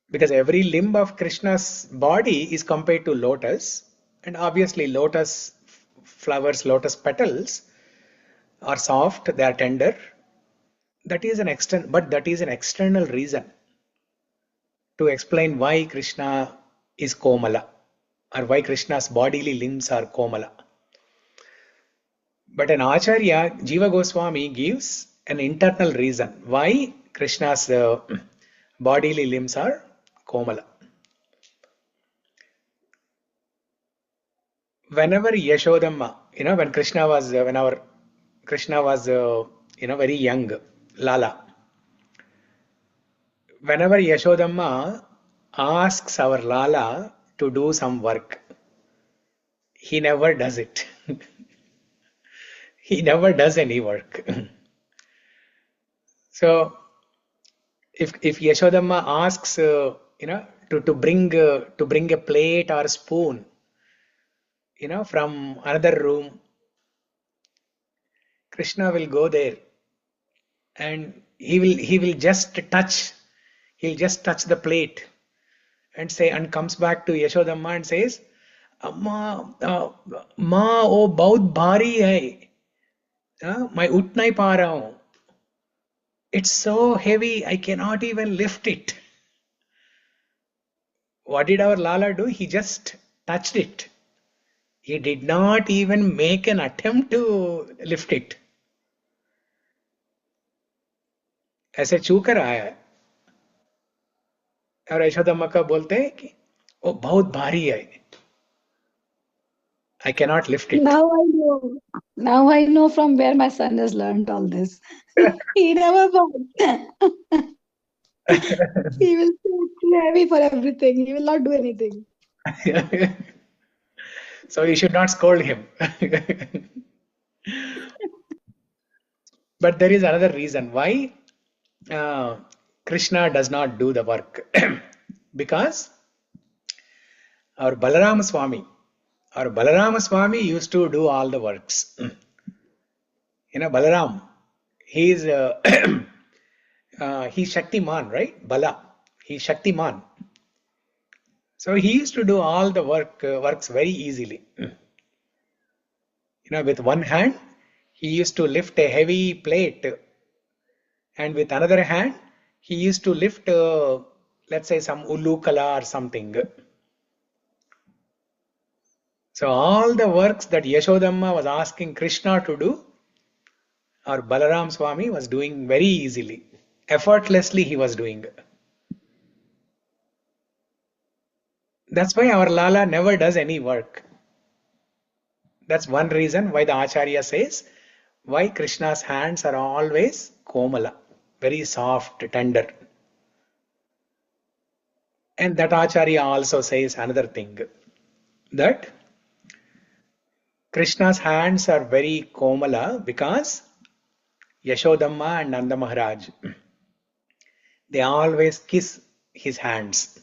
S1: Because every limb of Krishna's body is compared to lotus, and obviously lotus flowers, lotus petals are soft, they are tender. That is an external reason to explain why Krishna is Komala, or why Krishna's bodily limbs are Komala. But an Acharya, Jiva Goswami, gives an internal reason why Krishna's bodily limbs are Komala. Whenever Yashodamma, when Krishna was very young, Lala, whenever Yashodamma asks our Lala to do some work, he never does it. He never does any work. So, if Yashodamma asks, to bring a plate or spoon, from another room, Krishna will go there, and he will just touch. He'll just touch the plate, and comes back to Yashodamma and says, "Ma, oh, bahut bhari hai. मैं उठ नहीं पा रहा हूं. It's so heavy, I cannot even lift it." What did our Lala do? He just touched it. He did not even make an attempt to lift it. ऐसे छू कर आया है. और यशोदम्मा का बोलते हैं कि वो बहुत भारी है. I cannot lift it.
S2: Now I know from where my son has learned all this. He never thought. He will say it's too heavy for everything. He will not do anything.
S1: So you should not scold him. But there is another reason why Krishna does not do the work because our Balarama Swami used to do all the works. Balaram, he is he's Shaktiman, right? Bala, he's Shaktiman. So he used to do all the works very easily. With one hand, he used to lift a heavy plate, and with another hand, he used to lift, let's say, some ulukala or something. So all the works that Yashodamma was asking Krishna to do, our Balaram Swami was doing very easily. Effortlessly he was doing. That's why our Lala never does any work. That's one reason why the Acharya says, why Krishna's hands are always komala, very soft, tender. And that Acharya also says another thing, that Krishna's hands are very komala because Yashodamma and Nanda Maharaj, they always kiss his hands.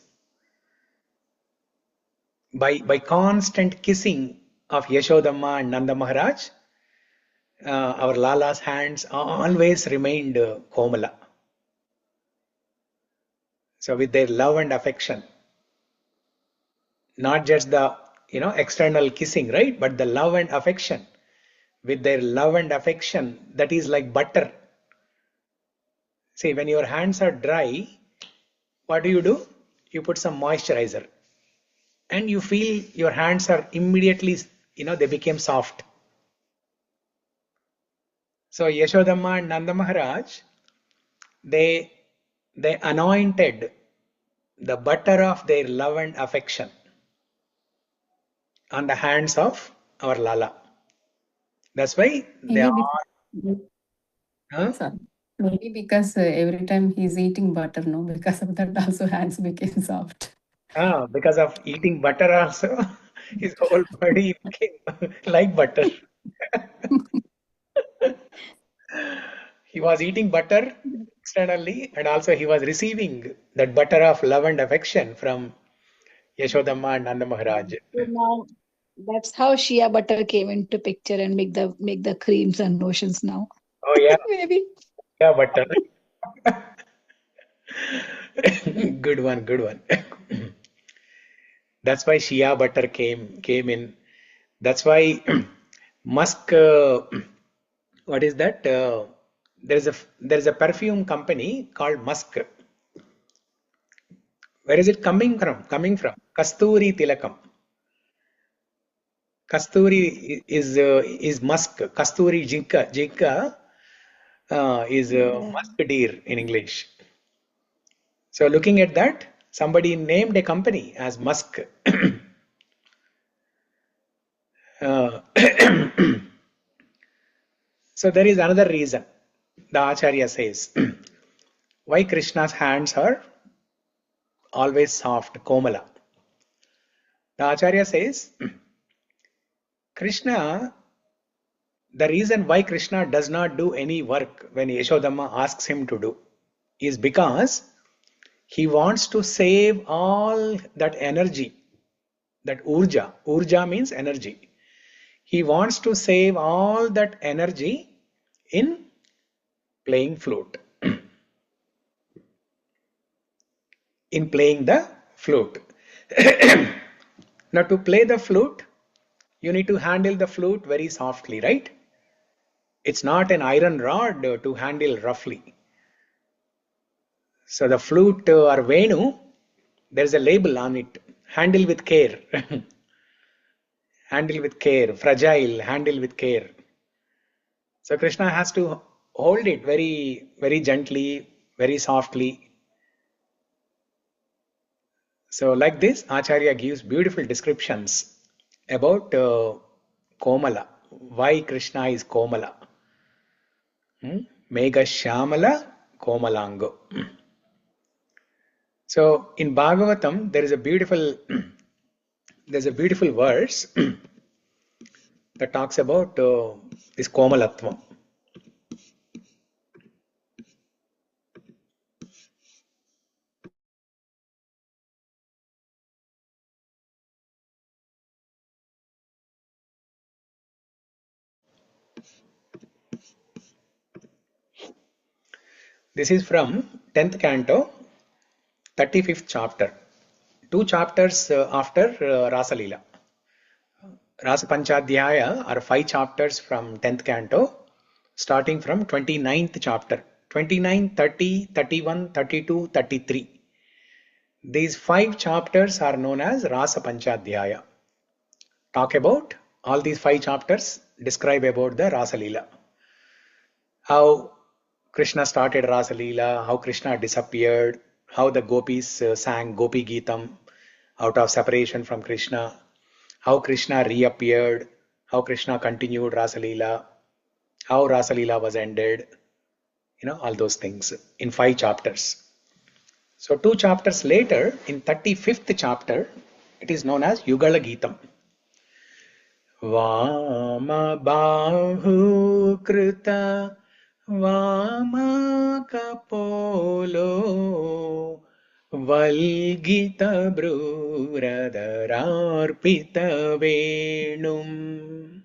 S1: By constant kissing of Yashodamma and Nanda Maharaj, our Lala's hands always remained komala. So with their love and affection, not just the external kissing, right? But the love and affection. With their love and affection, that is like butter. See, when your hands are dry, what do? You put some moisturizer. And you feel your hands are immediately, they became soft. So Yashodamma and Nanda Maharaj, they anointed the butter of their love and affection on the hands of our Lala. That's why they are.
S6: Sorry. Maybe because every time he's eating butter, no, because of that also hands became soft.
S1: Because of eating butter also, his whole body became like butter. He was eating butter externally, and also he was receiving that butter of love and affection from Yashodamma and Nanda Maharaj.
S2: So now that's how Shea butter came into picture and make the creams and lotions now.
S1: Oh yeah,
S2: Maybe.
S1: yeah, butter. Good one. That's why Shea butter came in. That's why musk. What is that? There's a perfume company called Musk. Where is it coming from? Kasturi Tilakam. Kasturi is musk. Kasturi jinka is musk deer in English. So looking at that, somebody named a company as Musk. So there is another reason. The Acharya says why Krishna's hands are always soft, komala. The Acharya says Krishna, the reason why Krishna does not do any work when Yashodamma asks him to do is because he wants to save all that energy, that urja. Urja means energy. He wants to save all that energy in playing flute. In playing the flute. Now to play the flute, you need to handle the flute very softly, right? It's not an iron rod to handle roughly. So the flute or venu, there's a label on it. Handle with care. Handle with care. Fragile, handle with care. So Krishna has to hold it very, very gently, very softly. So like this, Acharya gives beautiful descriptions about Komala. Why Krishna is Komala. Mega Shyamala Komalango. So in Bhagavatam, there is a beautiful verse that talks about this Komalatvam. This is from 10th canto, 35th chapter. 2 chapters after Rasa Leela. Rasa Panchadhyaya are 5 chapters from 10th canto, starting from 29th chapter. 29, 30, 31, 32, 33. These 5 chapters are known as Rasa Panchadhyaya. Talk about all these 5 chapters, describe about the Rasa Leela. How Krishna started Rasa Leela, how Krishna disappeared, how the gopis sang Gopi Geetam out of separation from Krishna, how Krishna reappeared, how Krishna continued Rasa Leela, how Rasa Leela was ended, all those things in 5 chapters. So 2 chapters later, in 35th chapter, it is known as Yugala Geetam. Vama bahu krita vama kapolo valgita bruradhararpita venum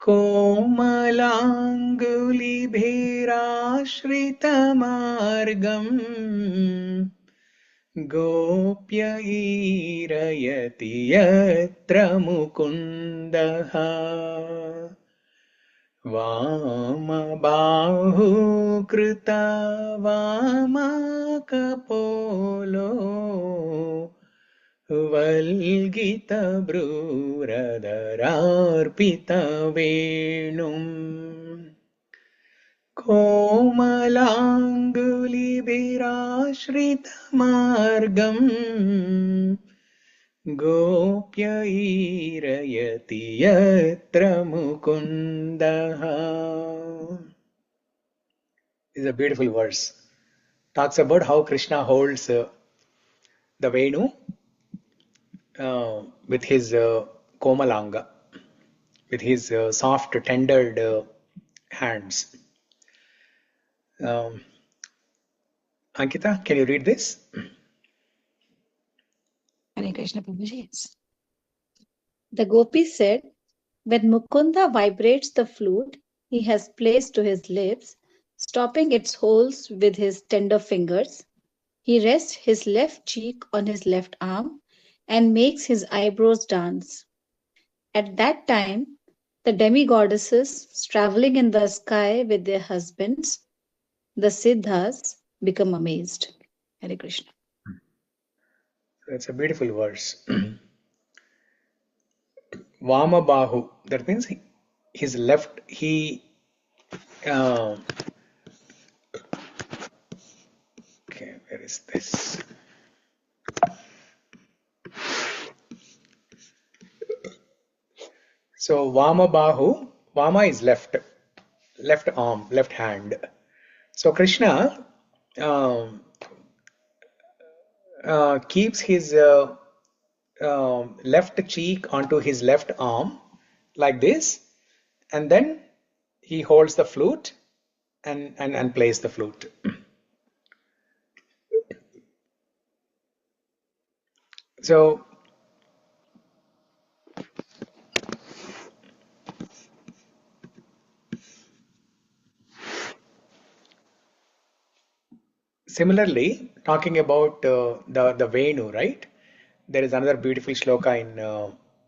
S1: komalangulibhirashritam Gopya irayati yatra mukundaha Vama bahu krita vama kapolo Valgita bruradhararpita venum Komalangulibhirashritam Gopya irayati yatra mukundaha. This is a beautiful verse. Talks about how Krishna holds the Venu with his Komalanga, with his soft, tendered hands. Ankita, can you read this?
S2: Hare Krishna Prabhuji. Yes. The gopi said, when Mukunda vibrates the flute he has placed to his lips, stopping its holes with his tender fingers, he rests his left cheek on his left arm and makes his eyebrows dance. At that time, the demigoddesses traveling in the sky with their husbands, the Siddhas, become amazed. Hare Krishna.
S1: That's a beautiful verse. Vama Bahu, that means his left, okay, where is this? So Vama Bahu, Vama is left arm, left hand. So Krishna keeps his left cheek onto his left arm like this, and then he holds the flute and plays the flute. So similarly, talking about the Venu, right? There is another beautiful shloka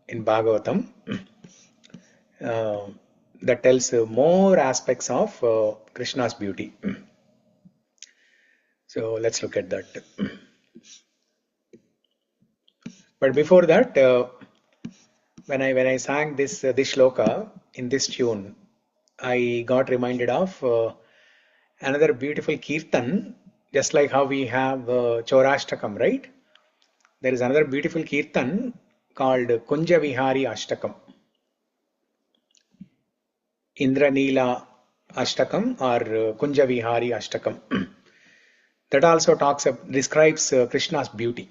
S1: in Bhagavatam that tells more aspects of Krishna's beauty. So let's look at that. But before that, when I sang this shloka in this tune, I got reminded of another beautiful kirtan, just like how we have Chorāṣṭakam, right? There is another beautiful kirtan called Kunja Vihari Ashtakam, Indra Neela Ashtakam or Kunja Vihari Ashtakam. That also describes Krishna's beauty.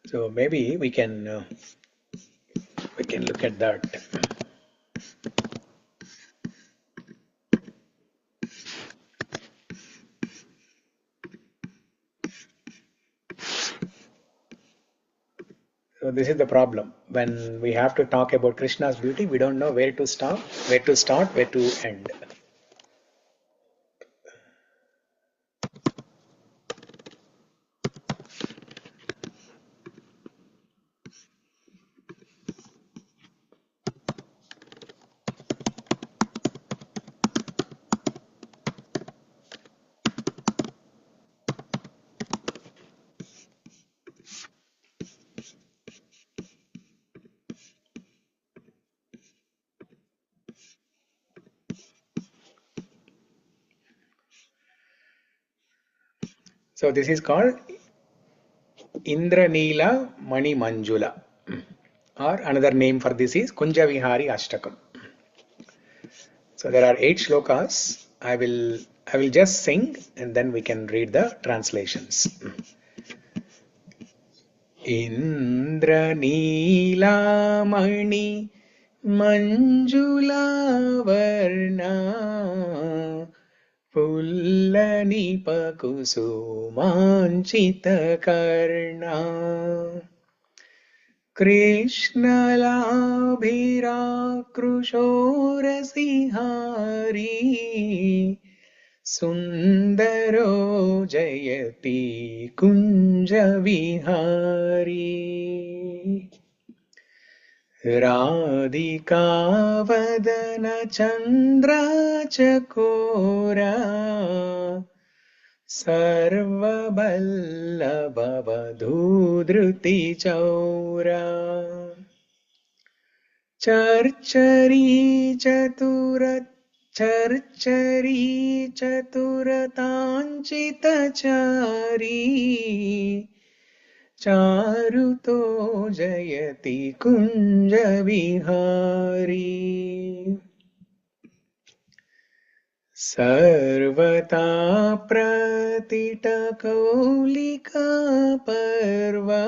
S1: So maybe we can look at that. So this is the problem. When we have to talk about Krishna's beauty, we don't know where to start, where to end. So this is called Indraneela Mani Manjula, or another name for this is Kunja Vihari Ashtakam. So there are 8 shlokas. I will just sing and then we can read the translations. Indraneela Mani Manjula Varna Pullanipakusumanchita Karna Krishnalabhira Krushorasihari Sundaro Jayati Kunja Vihari Radhika Vadana Chandra Chakora Sarva Ballabha Vadhudruti Chaura Charchari Chaturatanchita Chari Charuto Jayati Kunja Vihari Sarvata Pratita Kaulika Parva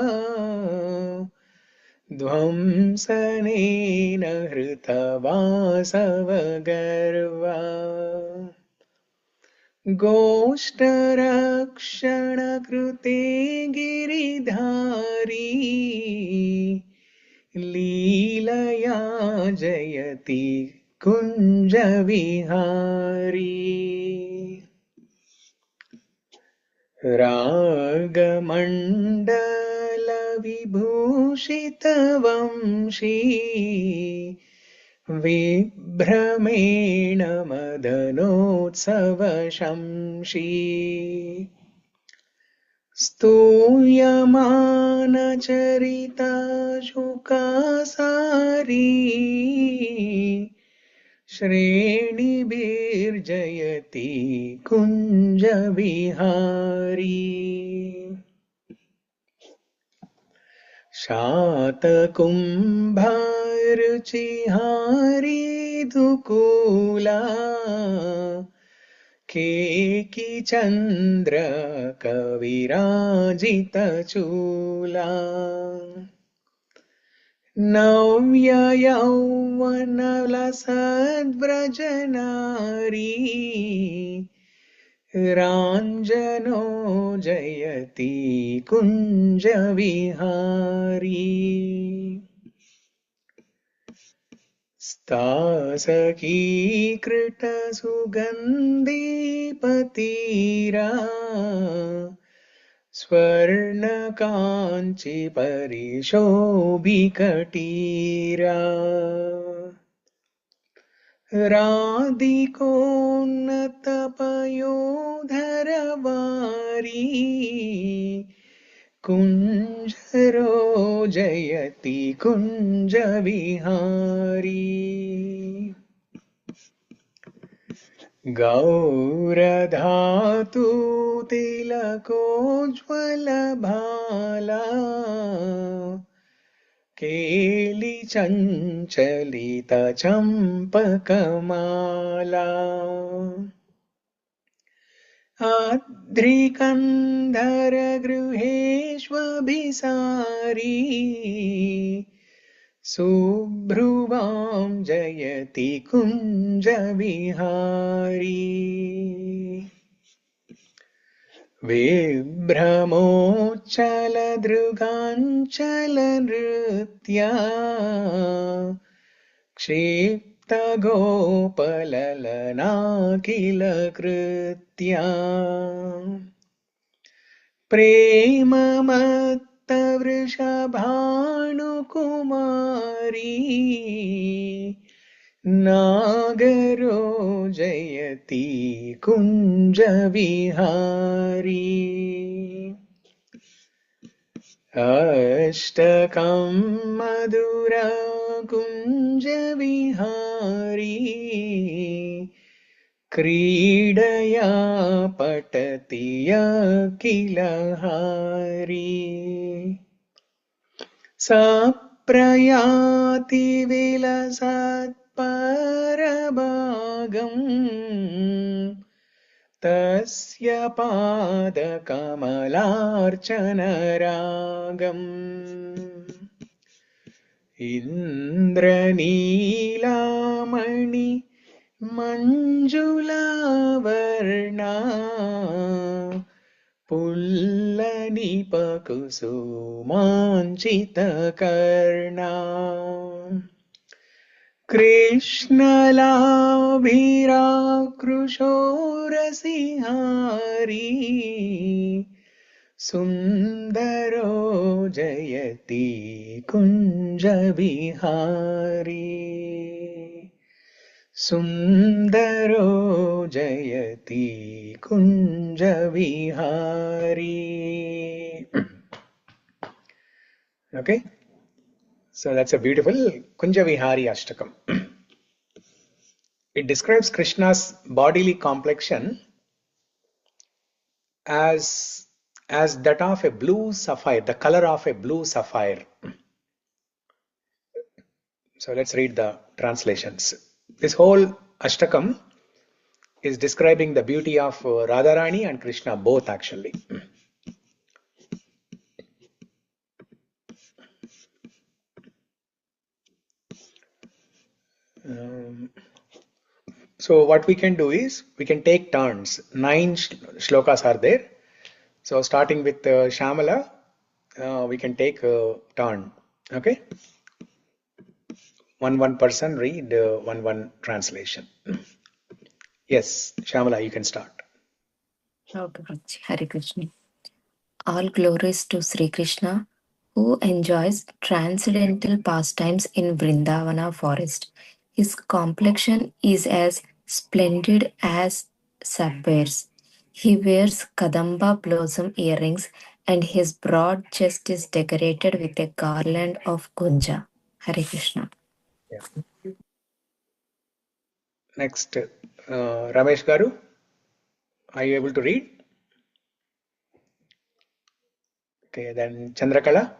S1: Dvamsanena Hrita Vasava Garva Goshtarakshana Krute Giridhari Leelaya Jayati Kunja Vihari Ragamandala Vibhushita Vamshi Vibhramena Madanotsava Shamshi Stuyamana Charita Shukasari Shreni Birjayati Kunja Vihari Shatakumbharuchihari Dukula Keki Chandra Kavirajita Chula Navya Yauvana Lasadvrajanari Ranjano Jayati Kunja Vihari Stasaki Krita Sugandhi Patira Swarna Kanchi Parishobhikatira Radhikonnatapayodharavari Kunjaro Jayati Kunja Vihari Gauradhatu Tilakojvala Bhala Keli Chanchalita Champakamala Adrikandhara Gruheshwabhisari Subhruvam Jayati Kunja Vihari Vibhramo Chala Nritya Kshipta Gopalalana Kila Kritya Prema Matta Vrishabhanu Kumari Nagaro Jayati Kunja Vihari Ashtakam Madhura Kunja Vihari क्रीडया पठति अखिल हारी सप्रयाति विलसत्परभागम् तस्य पादकमलार्चनरागम् इन्द्रनीलामणि मञ्जुलावर्णा पुल्लनिपकुसुमाञ्चितकर्णा कृष्णलाभिराकृशोरसिंहारी सुन्दरो जयति कुञ्जविहारी सुन्दरो जयति Kunjavihari. Okay, so that's a beautiful Kunjavihari Ashtakam. It describes Krishna's bodily complexion as that of a blue sapphire, the color of a blue sapphire. So let's read the translations. This whole Ashtakam is describing the beauty of Radharani and Krishna both actually. So what we can do is we can take turns. 9 shlokas are there. So starting with Shyamala, we can take a turn. Okay. One person read one translation. Yes, Shyamala, you can start.
S4: Okay, Bhakti. Hare Krishna. All glories to Sri Krishna, who enjoys transcendental pastimes in Vrindavana forest. His complexion is as splendid as sapphires. He wears Kadamba blossom earrings, and his broad chest is decorated with a garland of Gunja. Hare Krishna.
S1: Yeah. Next, Ramesh Garu, are you able to read? Okay, then Chandrakala.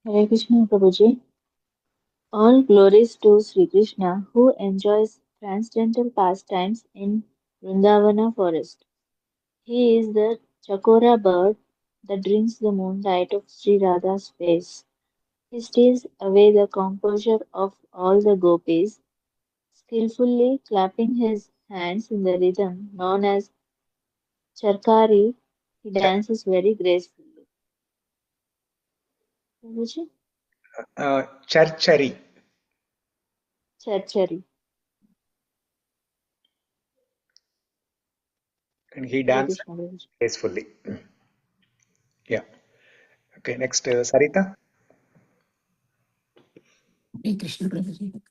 S7: Hare Krishna Prabhuji. All glories to Sri Krishna, who enjoys transcendental pastimes in Vrindavana forest. He is the chakora bird that drinks the moonlight of Sri Radha's face. He steals away the composure of all the gopis, skillfully clapping his hands in the rhythm known as charkari. He dances very gracefully. Prabhuji?
S1: Charchari.
S7: Charchari.
S1: And he
S7: Hare
S1: dances
S7: Krishna Prabhuji.
S1: gracefully. Yeah. Okay, next, Sarita.
S6: Hare Krishna Prabhuji.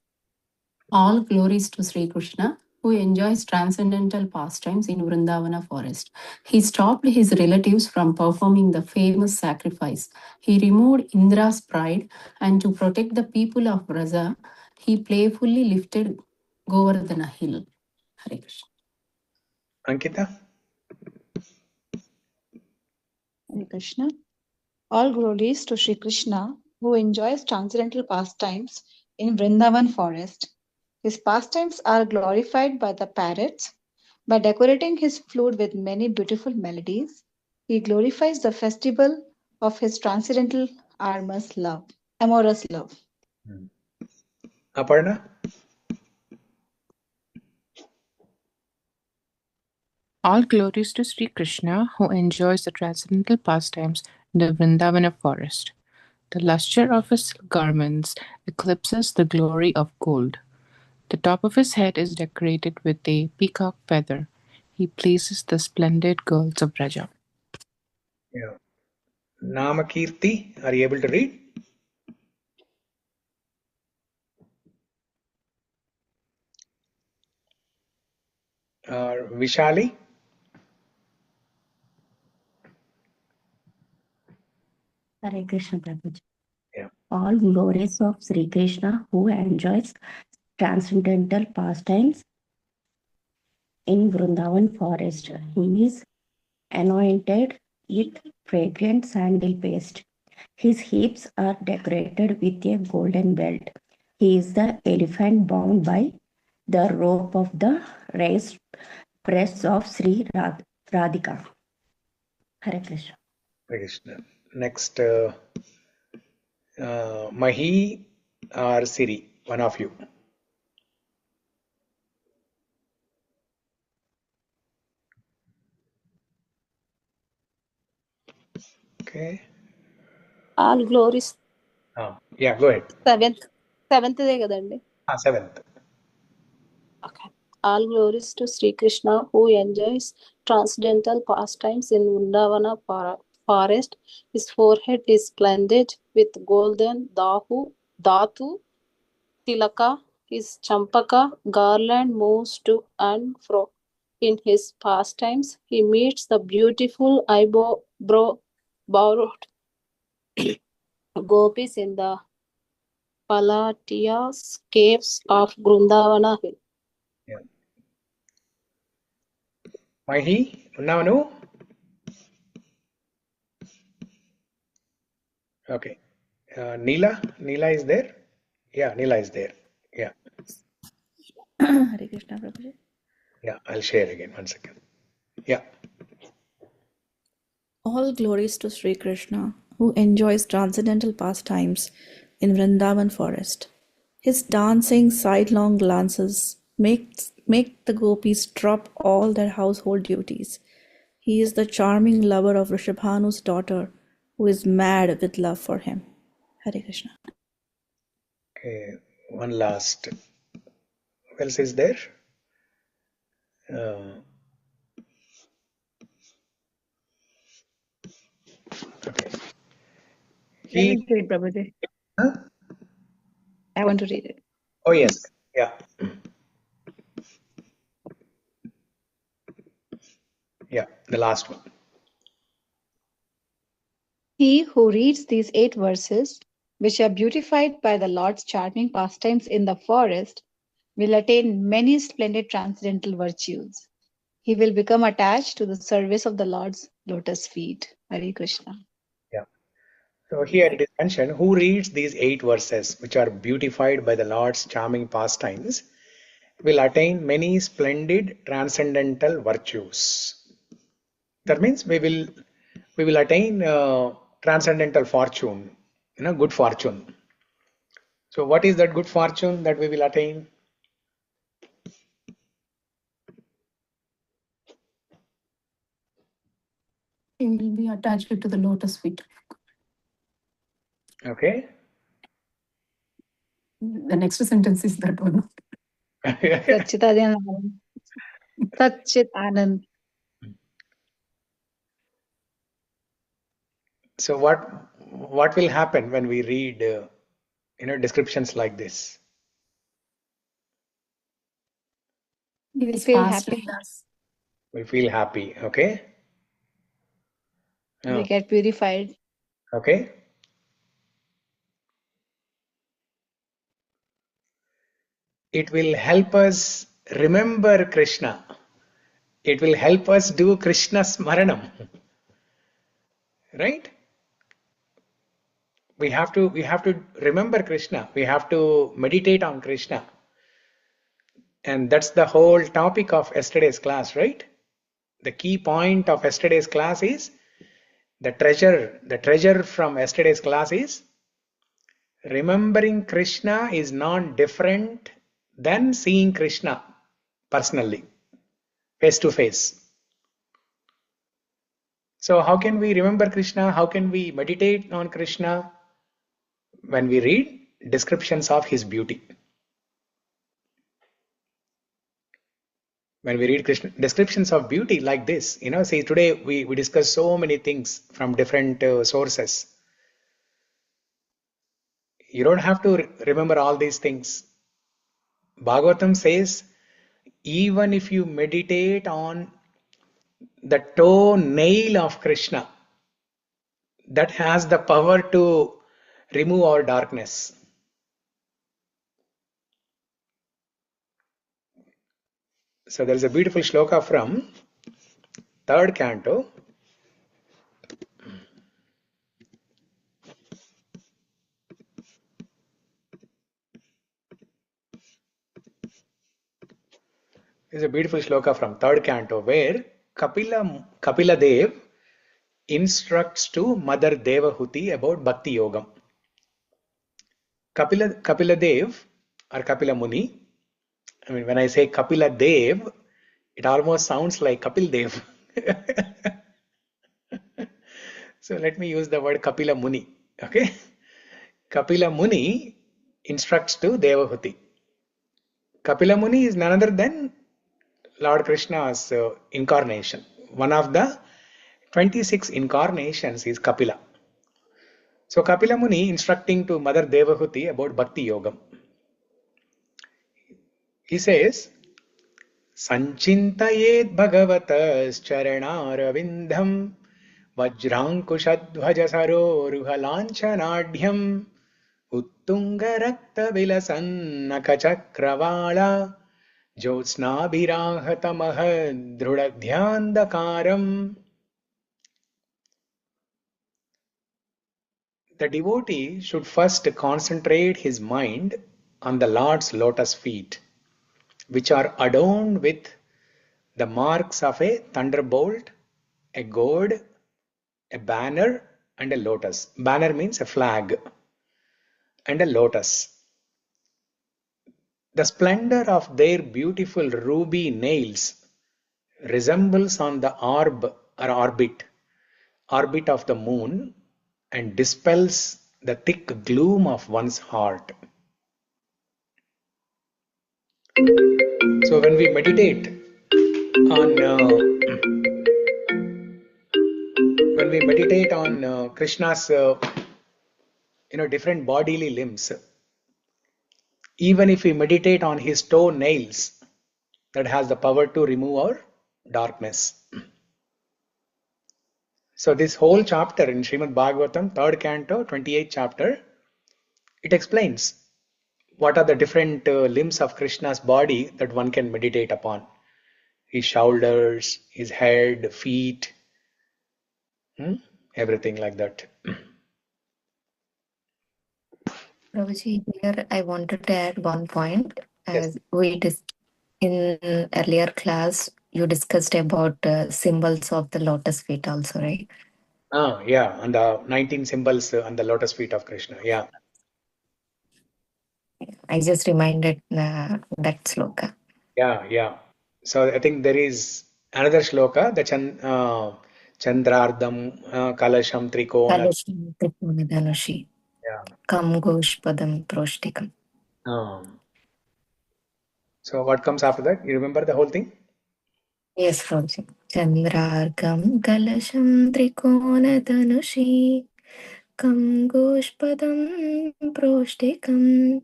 S6: All glories to Sri Krishna, who enjoys transcendental pastimes in Vrindavana forest. He stopped his relatives from performing the famous sacrifice. He removed Indra's pride, and to protect the people of Vraja, he playfully lifted Govardhana hill. Hare Krishna.
S1: Ankita.
S2: Hare Krishna. All glories to Sri Krishna, who enjoys transcendental pastimes in Vrindavan forest. His pastimes are glorified by the parrots. By decorating his flute with many beautiful melodies, he glorifies the festival of his transcendental amorous love.
S1: Aparna.
S8: All glories to Sri Krishna, who enjoys the transcendental pastimes in the Vrindavana forest. The lustre of his garments eclipses the glory of gold. The top of his head is decorated with a peacock feather. He pleases the splendid girls of Braja.
S1: Yeah. Namakirti, are you able to read? Vishali.
S4: Hare Krishna Prabhuji.
S1: Yeah.
S4: All glories of Sri Krishna, who enjoys transcendental pastimes in Vrindavan forest. He is anointed with fragrant sandal paste. His hips are decorated with a golden belt. He is the elephant bound by the rope of the raised breasts of Sri Radhika. Hare Krishna.
S1: Hare Krishna. Next, Mahi or Siri, one of you. Okay.
S9: All glories.
S1: Yeah, go ahead.
S9: Seventh day kadandi.
S1: Seventh.
S9: Okay. All glories to Sri Krishna, who enjoys transcendental pastimes in Vrindavana forest. His forehead is splendid with golden dhatu tilaka. His champaka garland moves to and fro. In his pastimes, he meets the beautiful eyebrow-bowed gopis in the Palatia's caves of Vrindavana hill.
S1: Yeah. Mahi, Unnavanu? Okay. Neela is there? Yeah, Neela is there. Yeah.
S10: Hare Krishna, Prabhuji.
S1: Yeah, I'll share again. 1 second. Yeah.
S10: All glories to Sri Krishna, who enjoys transcendental pastimes in Vrindavan forest. His dancing sidelong glances make the gopis drop all their household duties. He is the charming lover of Rishabhanu's daughter, who is mad with love for him. Hare Krishna.
S1: Okay, one last. Who else is there? Okay.
S2: Let me read, Prabhuji.
S1: Huh?
S2: I want to read it.
S1: Oh, yes. Yeah. Yeah, the last one.
S2: He who reads these 8 verses, which are beautified by the Lord's charming pastimes in the forest, will attain many splendid transcendental virtues. He will become attached to the service of the Lord's lotus feet. Hare Krishna.
S1: Yeah. So here it is mentioned, who reads these 8 verses, which are beautified by the Lord's charming pastimes, will attain many splendid transcendental virtues. That means we will attain transcendental fortune, good fortune. So what is that good fortune that we will attain?
S6: He will be attached to the lotus feet.
S1: Okay.
S6: The next sentence is that one.
S2: Satchitanand. Satchitanand.
S1: So what will happen when we read descriptions like this?
S2: You will feel happy.
S1: We feel happy. Okay.
S2: We get purified.
S1: Okay. It will help us remember Krishna. It will help us do Krishna Smaranam. Right? We have to remember Krishna. We have to meditate on Krishna. And that's the whole topic of yesterday's class, right? The key point of yesterday's class is the treasure from yesterday's class is remembering Krishna is not different than seeing Krishna personally, face to face. So how can we remember Krishna? How can we meditate on Krishna? When we read descriptions of his beauty. When we read Krishna, descriptions of beauty like this, see today we discuss so many things from different sources. You don't have to remember all these things. Bhagavatam says, even if you meditate on the toe-nail of Krishna, that has the power to remove our darkness. So there is a beautiful shloka from third canto. There's a beautiful shloka from third canto where Kapila Dev instructs to Mother Devahuti about Bhakti Yogam. Kapila Dev or Kapila Muni, I mean, when I say Kapila Dev, it almost sounds like Kapil Dev. So let me use the word Kapila Muni. Okay, Kapila Muni instructs to Devahuti. Kapila Muni is none other than Lord Krishna's incarnation. One of the 26 incarnations is Kapila. So Kapila Muni instructing to Mother Devahuti about Bhakti Yogam. He says, Sanchintayet Bhagavatas Charanāravindham Vajrankushadhvaja Saroruhalanchanadhyam Uttungarakta Vilasannaka Chakravala Jyotsnabhirahatamahad Drudadhyandakaram. The devotee should first concentrate his mind on the Lord's lotus feet, which are adorned with the marks of a thunderbolt, a gourd, a banner, and a lotus. Banner means a flag, and a lotus. The splendor of their beautiful ruby nails resembles on the orb or orbit of the moon and dispels the thick gloom of one's heart. So when we meditate on Krishna's different bodily limbs, even if we meditate on his toe nails, that has the power to remove our darkness. So this whole chapter in Srimad Bhagavatam, 3rd canto, 28th chapter, it explains what are the different limbs of Krishna's body that one can meditate upon. His shoulders, his head, feet, everything like that.
S4: Prabhuji, here I wanted to add one point.
S1: Yes.
S4: As in earlier class, you discussed about symbols of the lotus feet also, right?
S1: Yeah, and the 19 symbols on the lotus feet of Krishna. Yeah.
S4: I just reminded that sloka.
S1: Yeah. So I think there is another shloka, the Chandrardam Kalasham Trikona.
S4: Kalasham Trikona Dhanushi.
S1: Yeah.
S4: Kam Goshpadam Proshtikam.
S1: So what comes after that? You remember the whole thing?
S4: Yes, Prabhuji. Chandrargam Kalasham Trikona Dhanushi. Kam Goshpadam Proshtikam.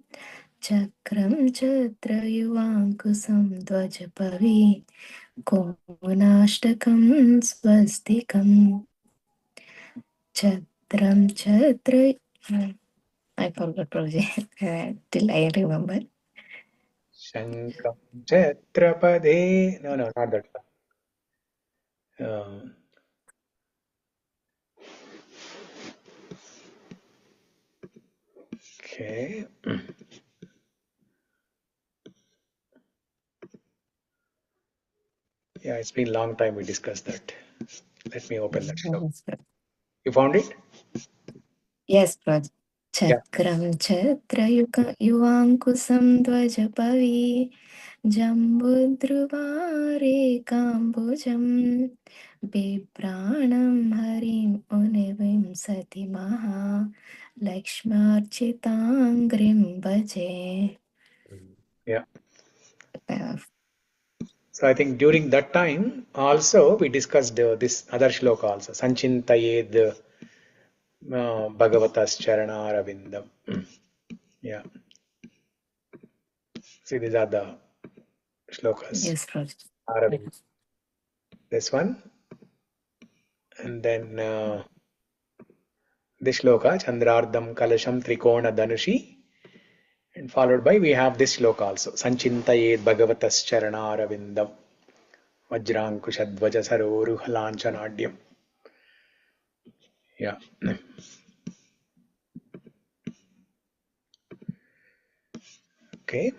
S4: Chakram Chatra Yuvankusam Dvajapavi. Chorāṣṭakam Swastikam. Chatram Chatra. I forgot, Prabhuji. Till I remember.
S1: Shankam Chatrapade. No, not that one. Okay. Yeah, it's been a long time we discussed that. Let me open that shloka. You found it?
S4: Yes, Prabhuji. Chakram Chatra Yuvankusam Dvajapavi. Jambudruvare Kambujam. Bipranam Harim Univim Satimaha. Lakshmarchitangrim Bhaje.
S1: Yeah. So I think during that time also we discussed this other shloka also. Sanchintayed Bhagavatas Charanāravindam. Yeah. See, these are the shlokas.
S4: Yes, Prabhuji.
S1: Aravind. This one. And then this shloka, Chandrardam Kalasham Trikona Dhanushi. And followed by, we have this shloka also. Sanchintayed Bhagavatas Charanaravindam Vajrankushadvaja Saroruhalanchanadhyam. Yeah. Okay.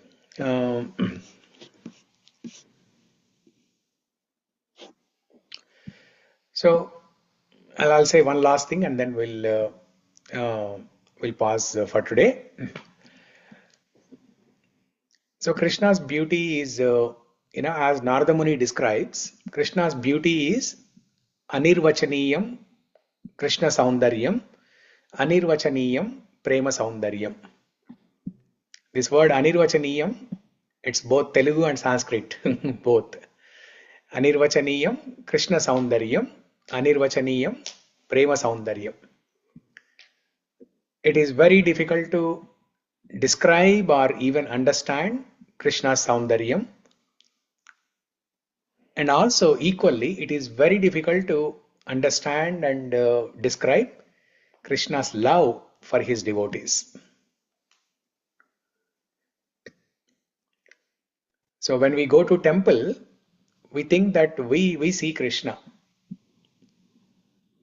S1: So I'll say one last thing and then we'll pause for today. So Krishna's beauty is, as Narada Muni describes, Krishna's beauty is Anirvachaniyam Krishna Saundaryam, Anirvachaniyam Prema Saundaryam. This word Anirvachaniyam, it's both Telugu and Sanskrit, both. Anirvachaniyam Krishna Saundaryam, Anirvachaniyam Prema Saundaryam. It is very difficult to describe or even understand Krishna's Saundaryam. And also equally, it is very difficult to understand and describe Krishna's love for his devotees. So when we go to temple, we think that we see Krishna.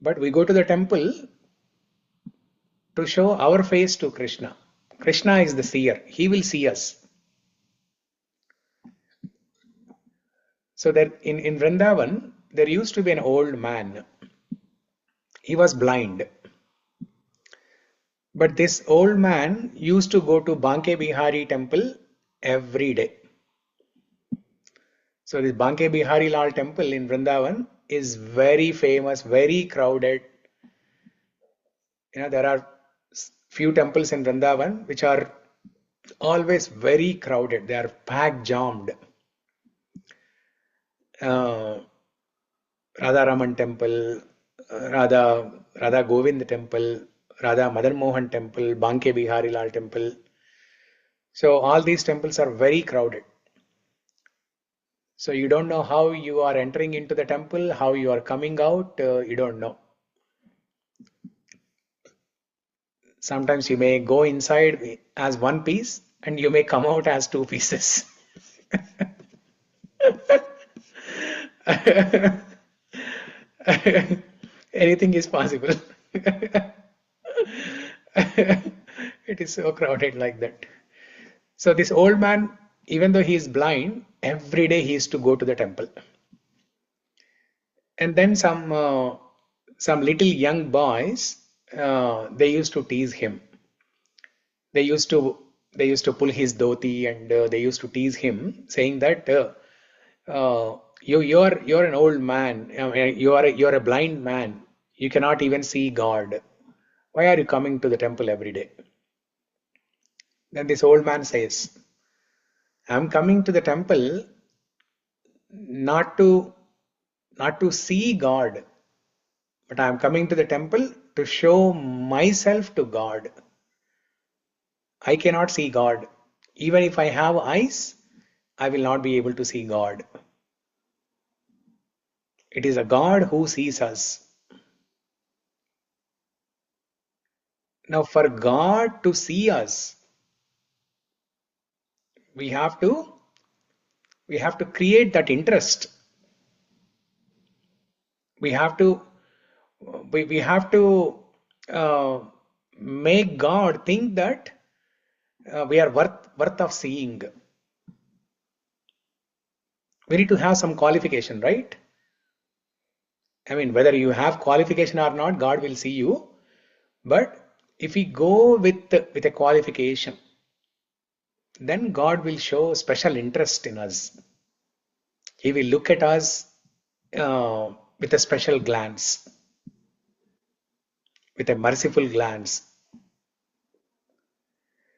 S1: But we go to the temple to show our face to Krishna. Krishna is the seer. He will see us. So that in Vrindavan, there used to be an old man. He was blind. But this old man used to go to Banke Bihari temple every day. So this Banke Bihari Lal temple in Vrindavan is very famous, very crowded. There are few temples in Vrindavan which are always very crowded. They are packed, jammed. Radharaman temple, Radha Govind temple, Radha Madan Mohan temple, Banke Bihari Lal temple. So all these temples are very crowded. So you don't know how you are entering into the temple, how you are coming out, you don't know. Sometimes you may go inside as one piece and you may come out as two pieces. Anything is possible. It is so crowded like that. So this old man, even though he is blind, every day he used to go to the temple. And then some little young boys, they used to tease him. They used to pull his dhoti and they used to tease him, saying that you're an old man. You're a blind man. You cannot even see God. Why are you coming to the temple every day? Then this old man says, I'm coming to the temple not to see God, but I'm coming to the temple to show myself to God. I cannot see God. Even if I have eyes, I will not be able to see God. It is a God who sees us. Now, for God to see us, we have to create that interest. We have to make God think that we are worth of seeing. We need to have some qualification, right? I mean, whether you have qualification or not, God will see you. But if we go with a qualification, then God will show special interest in us. He will look at us with a special glance, with a merciful glance.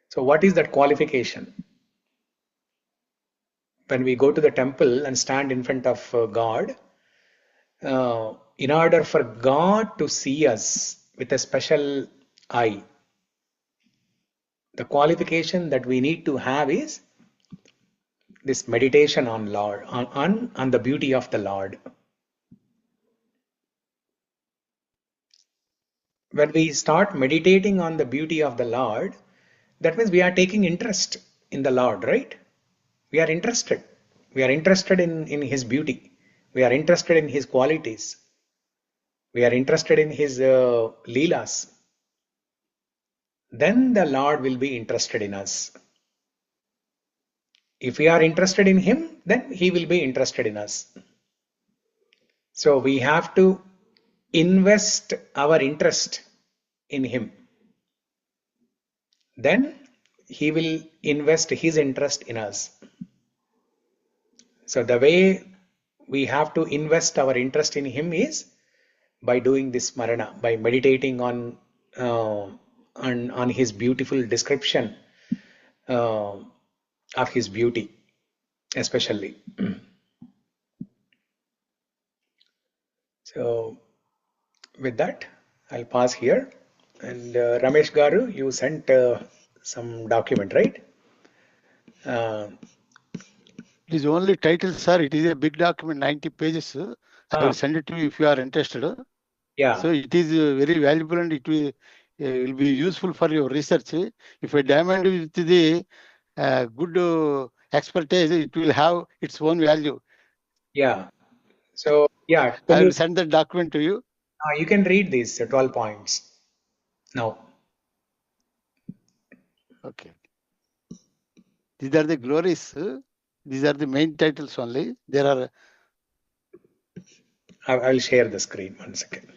S1: So what is that qualification? When we go to the temple and stand in front of God, in order for God to see us with a special eye, the qualification that we need to have is this meditation on Lord, on the beauty of the Lord. When we start meditating on the beauty of the Lord, that means we are taking interest in the Lord, right? We are interested. We are interested in His beauty. We are interested in His qualities. We are interested in His Leelas. Then the Lord will be interested in us. If we are interested in Him, then He will be interested in us. So we have to invest our interest in Him. Then He will invest His interest in us. So the way we have to invest our interest in Him is by doing this smarana, by meditating on His beautiful description of His beauty, especially. So with that, I'll pause here. And Ramesh Garu, you sent some document, right?
S3: It is only title, sir. It is a big document, 90 pages. I will send it to you if you are interested.
S1: Yeah.
S3: So it is very valuable and it will be useful for your research. If a diamond with the good expertise, it will have its own value.
S1: Yeah. So yeah,
S3: I will send the document to you.
S1: You can read these 12 points now.
S3: Okay. These are the glories. These are the main titles only. There are.
S1: I will share the screen 1 second.